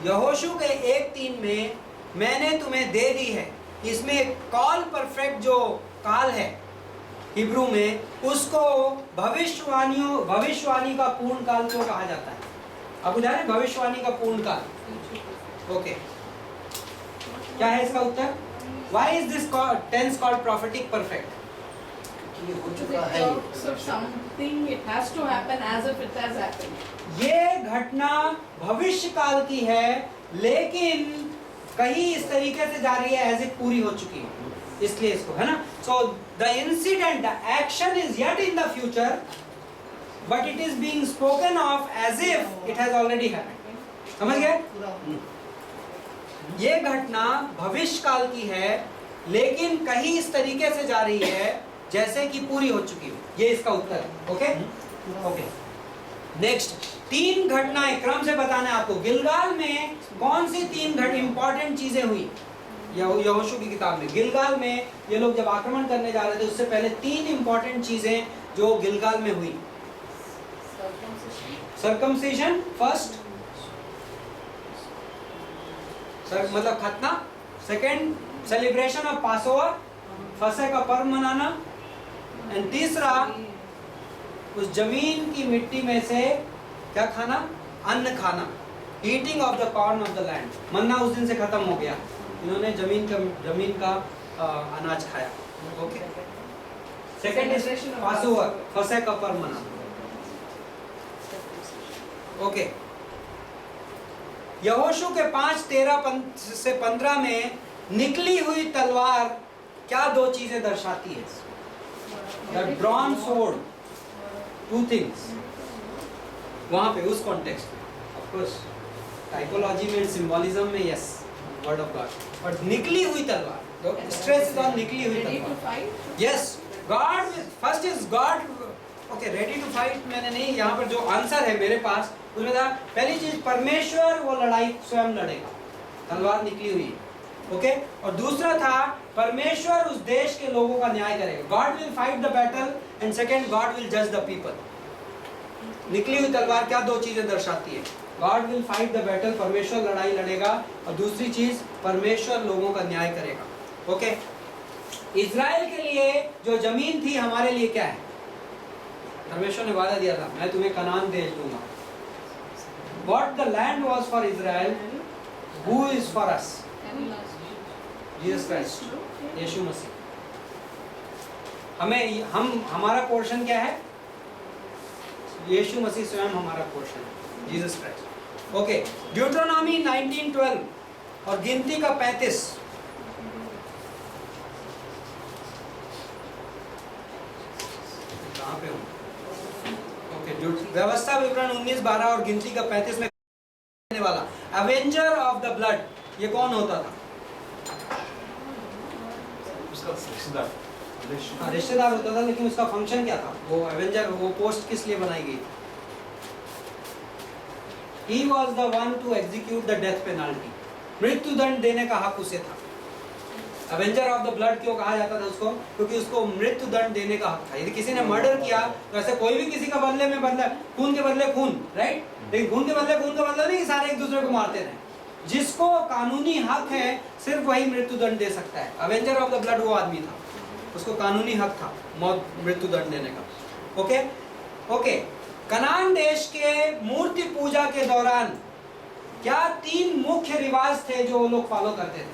यहोशू के 1:3 में मैंने तुम्हें दे दी है, इसमें कॉल परफेक्ट जो काल है हिब्रू में, उसको भविष्यवाणी का पूर्ण काल क्यों कहा जाता है? आप जाने भविष्यवाणी का पूर्ण काल। ओके, क्या है इसका उत्तर? Why is this tense called prophetic perfect? ये हो Because चुका it है। talks of something, it has to happen as if it has happened. ये घटना भविष्य काल की है, लेकिन कहीं इस तरीके से जा रही है एज इफ पूरी हो चुकी है, इसलिए इसको, है ना? So the incident, the action is yet in the future, but it is being spoken of as if it has already happened. समझ गए? ये घटना भविष्य काल की है, लेकिन कहीं इस तरीके से जा रही है जैसे कि पूरी हो चुकी हो। ये इसका उत्तर है। Okay, okay. नेक्स्ट, 3 घटनाएं क्रम से बताना है आपको। गिलगाल में कौन सी 3 इंपॉर्टेंट चीजें हुई यहोशू की किताब में? गिलगाल में ये लोग जब आक्रमण करने जा रहे थे, उससे पहले 3 इंपॉर्टेंट चीजें जो गिलगाल में हुई। सर्कमसिजन फर्स्ट, मतलब खतना। सेकंड, सेलिब्रेशन ऑफ पासओवर, फसह का पर्व मनाना। एंड तीसरा, उस जमीन की मिट्टी में से क्या खाना? अन्न खाना। Eating of the corn of the land. मन्ना उस दिन से खत्म हो गया, इन्होंने जमीन का अनाज खाया। ओके, सेकंड इज पासओवर, फसह का पर्व मनाना। ओके, यहोशू के 5:13 से 15 में निकली हुई तलवार क्या 2 चीजें दर्शाती है? The drawn sword, 2 things। वहां पे उस कॉन्टेक्स्ट में, ऑफ कोर्स टाइपोलॉजी में, सिंबोलिज्म में, yes, word of God, but निकली हुई तलवार, स्ट्रेस इज ऑन निकली हुई Ready to तलवार। fight? Yes, God first is God. Okay, ready to fight मैंने नहीं, यहाँ पर जो आंसर है मेरे पास उसमें था, पहली चीज परमेश्वर वो लड़ाई स्वयं लड़ेगा, तलवार निकली हुई है। ओके, और दूसरा था परमेश्वर उस देश के लोगों का न्याय करेगा। God will fight the battle and second God will जज द पीपल। निकली हुई तलवार क्या 2 चीजें दर्शाती है? God will fight the battle, परमेश्वर लड़ाई लड़ेगा, और दूसरी चीज परमेश्वर लोगों का न्याय करेगा। ओके, इजराइल के लिए जो जमीन थी हमारे लिए क्या है? परमेश्वर ने वादा दिया था, मैं तुम्हें कनान देश दूंगा। What the land was for Israel? Who is for us? Everlasting. Jesus Christ, यीशु मसीह। हमारा पोर्शन क्या है? यीशु मसीह स्वयं हमारा पोर्शन है, जीसस क्राइस्ट। ओके, ड्यूटरोनॉमी 19:12 और गिनती का 35। कहाँ पे हूँ? ओके, व्यवस्था विवरण 19:12 और गिनती का 35 में वाला अवेंजर ऑफ द ब्लड, ये कौन होता था? रिश्तेदार होता था, लेकिन उसका फंक्शन क्या था? वो एवेंजर, वो पोस्ट किस लिए बनाई गई? He was the one to execute the death penalty. मृत्यु दंड देने का हक उसे था। एवेंजर ऑफ द ब्लड क्यों कहा जाता था उसको? क्योंकि उसको मृत्यु दंड देने का हक था। यदि किसी ने मर्डर किया तो ऐसे कोई भी किसी का बदले में बदला, खून के बदले खून, राइट? लेकिन खून के बदले खून का बदला नहीं, सारे एक दूसरे को मारते थे। जिसको कानूनी हक है सिर्फ वही मृत्यु दंड दे सकता है। एवेंजर ऑफ द ब्लड वो आदमी था, उसको कानूनी हक था मौत, मृत्यु दंड देने का। ओके ओके, कनान देश के मूर्ति पूजा के दौरान क्या 3 मुख्य रिवाज थे जो वो लोग फॉलो करते थे?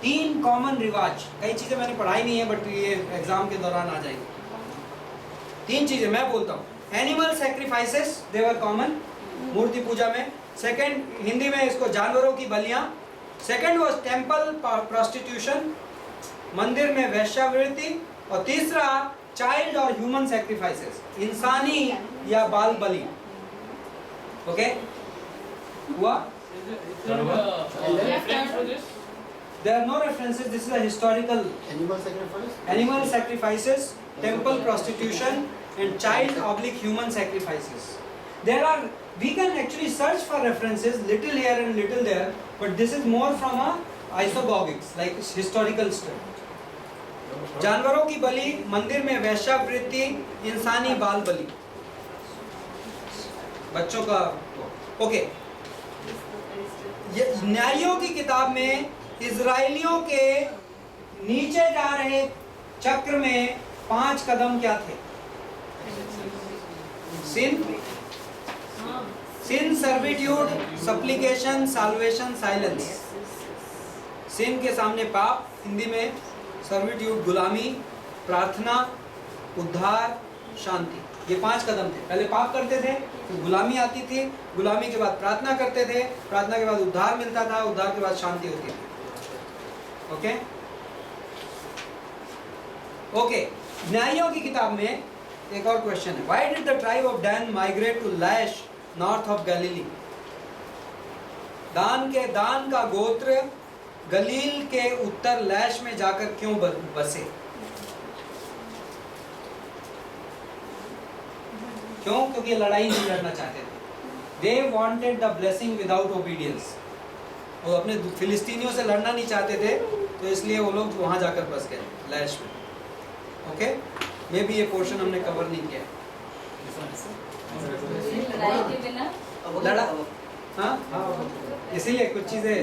3 कॉमन रिवाज। कई चीजें मैंने पढ़ाई नहीं है, बट ये एग्जाम के दौरान आ जाएंगी। 3 चीजें मैं बोलता हूँ। Animal sacrifices, they were common मूर्ति पूजा में। सेकंड, हिंदी में इसको जानवरों की बलियां। सेकंड वाज टेंपल प्रोस्टिट्यूशन, मंदिर में वेश्यावृत्ति। और तीसरा चाइल्ड और ह्यूमन सैक्रिफाइसेस, इंसानी या बाल बलि। ओके, हुआ? There are no references. This is a historical. Animal sacrifices, temple prostitution, and child/human sacrifices. There are. We can actually search for references, little here and little there, but this is more from a isagogics, like historical study. जानवरों की बलि, मंदिर में वेश्यावृत्ति, इंसानी बाल बलि, बच्चों का। Okay, न्यायों की किताब में इजराइलियों के नीचे जा रहे चक्र में 5 कदम क्या थे? सिन, सर्विट्यूड, सप्लिकेशन, साल्वेशन, साइलेंस। सिन के सामने पाप, हिंदी में सर्विट्यूड गुलामी, प्रार्थना, उद्धार, शांति। ये 5 कदम थे। पहले पाप करते थे, फिर गुलामी आती थी, गुलामी के बाद प्रार्थना करते थे, प्रार्थना के बाद उद्धार मिलता था, उद्धार के बाद शांति होती थी। ओके ओके, न्यायों की किताब में एक और क्वेश्चन है। Why did the tribe of Dan migrate to Laish north of Galilee? दान का गोत्र गलील के उत्तर लैश में जाकर क्यों बसे? क्यों? क्योंकि लड़ाई नहीं लड़ना चाहते थे। They wanted the blessing without obedience. वो अपने फिलिस्तीनियों से लड़ना नहीं चाहते थे, तो इसलिए वो लोग वहां जाकर बस गए, लैश में। ओके, मे भी ये पोर्शन हमने कवर नहीं किया। लड़ाई के बिना लड़ा, हाँ, इसीलिए कुछ चीजें।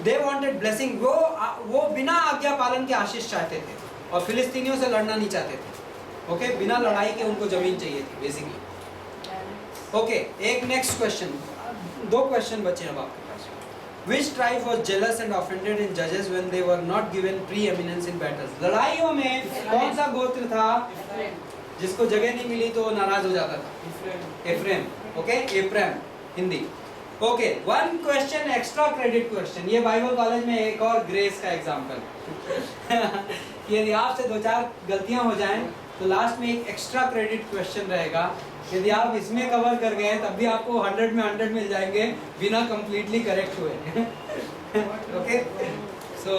दे वांटेड ब्लेसिंग, वो बिना आज्ञा पालन के आशीष चाहते थे और फिलिस्तीनियों से लड़ना नहीं चाहते थे। ओके, बिना लड़ाई के उनको जमीन चाहिए थी बेसिकली। ओके, एक नेक्स्ट क्वेश्चन, 2 क्वेश्चन बचे अब आपके पास। Which tribe was jealous and offended in Judges when they were not given preeminence in battles? लड़ाइयों में कौन सा गोत्र था जिसको जगह नहीं मिली तो नाराज हो जाता था? Ephraim. Okay, Ephraim, Hindi. Okay, 1 question extra credit question. ये बाइबल कॉलेज में एक और ग्रेस का एग्जाम्पल। यदि आपसे 2-4 गलतियां हो जाएं तो लास्ट में एक एक्स्ट्रा क्रेडिट क्वेश्चन रहेगा। यदि आप इसमें कवर कर गए तब भी आपको 100 में 100 मिल जाएंगे बिना कंप्लीटली करेक्ट हुए। Okay, so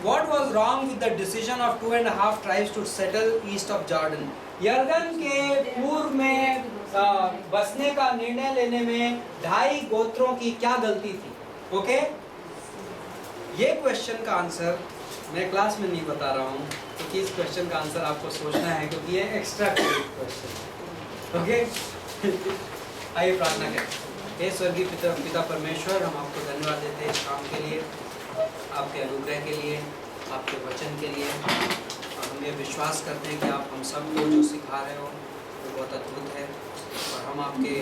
what was wrong with the decision of 2.5 tribes to settle east of Jordan? यर्दन के पूर्व में बसने का निर्णय लेने में 2.5 गोत्रों की क्या गलती थी? ओके, ये क्वेश्चन का आंसर मैं क्लास में नहीं बता रहा हूँ, क्योंकि इस क्वेश्चन का आंसर आपको सोचना है, क्योंकि ये एक्स्ट्रा क्रेडिट क्वेश्चन। ओके, आइए प्रार्थना करें। हे स्वर्गीय पिता परमेश्वर, हम आपको धन्यवाद देते हैं इस काम के लिए, आपके अनुग्रह के लिए, आपके वचन के लिए। और हम ये विश्वास करते हैं कि आप हम सबको जो सिखा रहे हो वो बहुत अद्भुत है, और हम आपके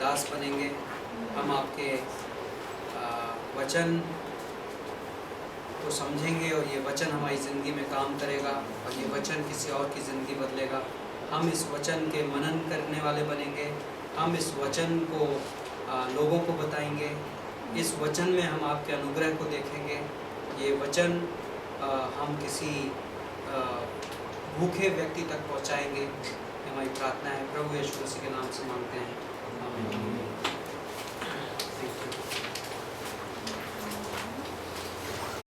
दास बनेंगे हम आपके वचन को समझेंगे और ये वचन हमारी ज़िंदगी में काम करेगा और ये वचन किसी और की ज़िंदगी बदलेगा। हम इस वचन के मनन करने वाले बनेंगे। हम इस वचन को लोगों को बताएंगे। इस वचन में हम आपके अनुग्रह को देखेंगे। ये वचन हम किसी भूखे व्यक्ति तक पहुंचाएंगे। हमारी प्रार्थना है प्रभु यीशु मसीह के नाम से मांगते हैं, आमीन। Thank you.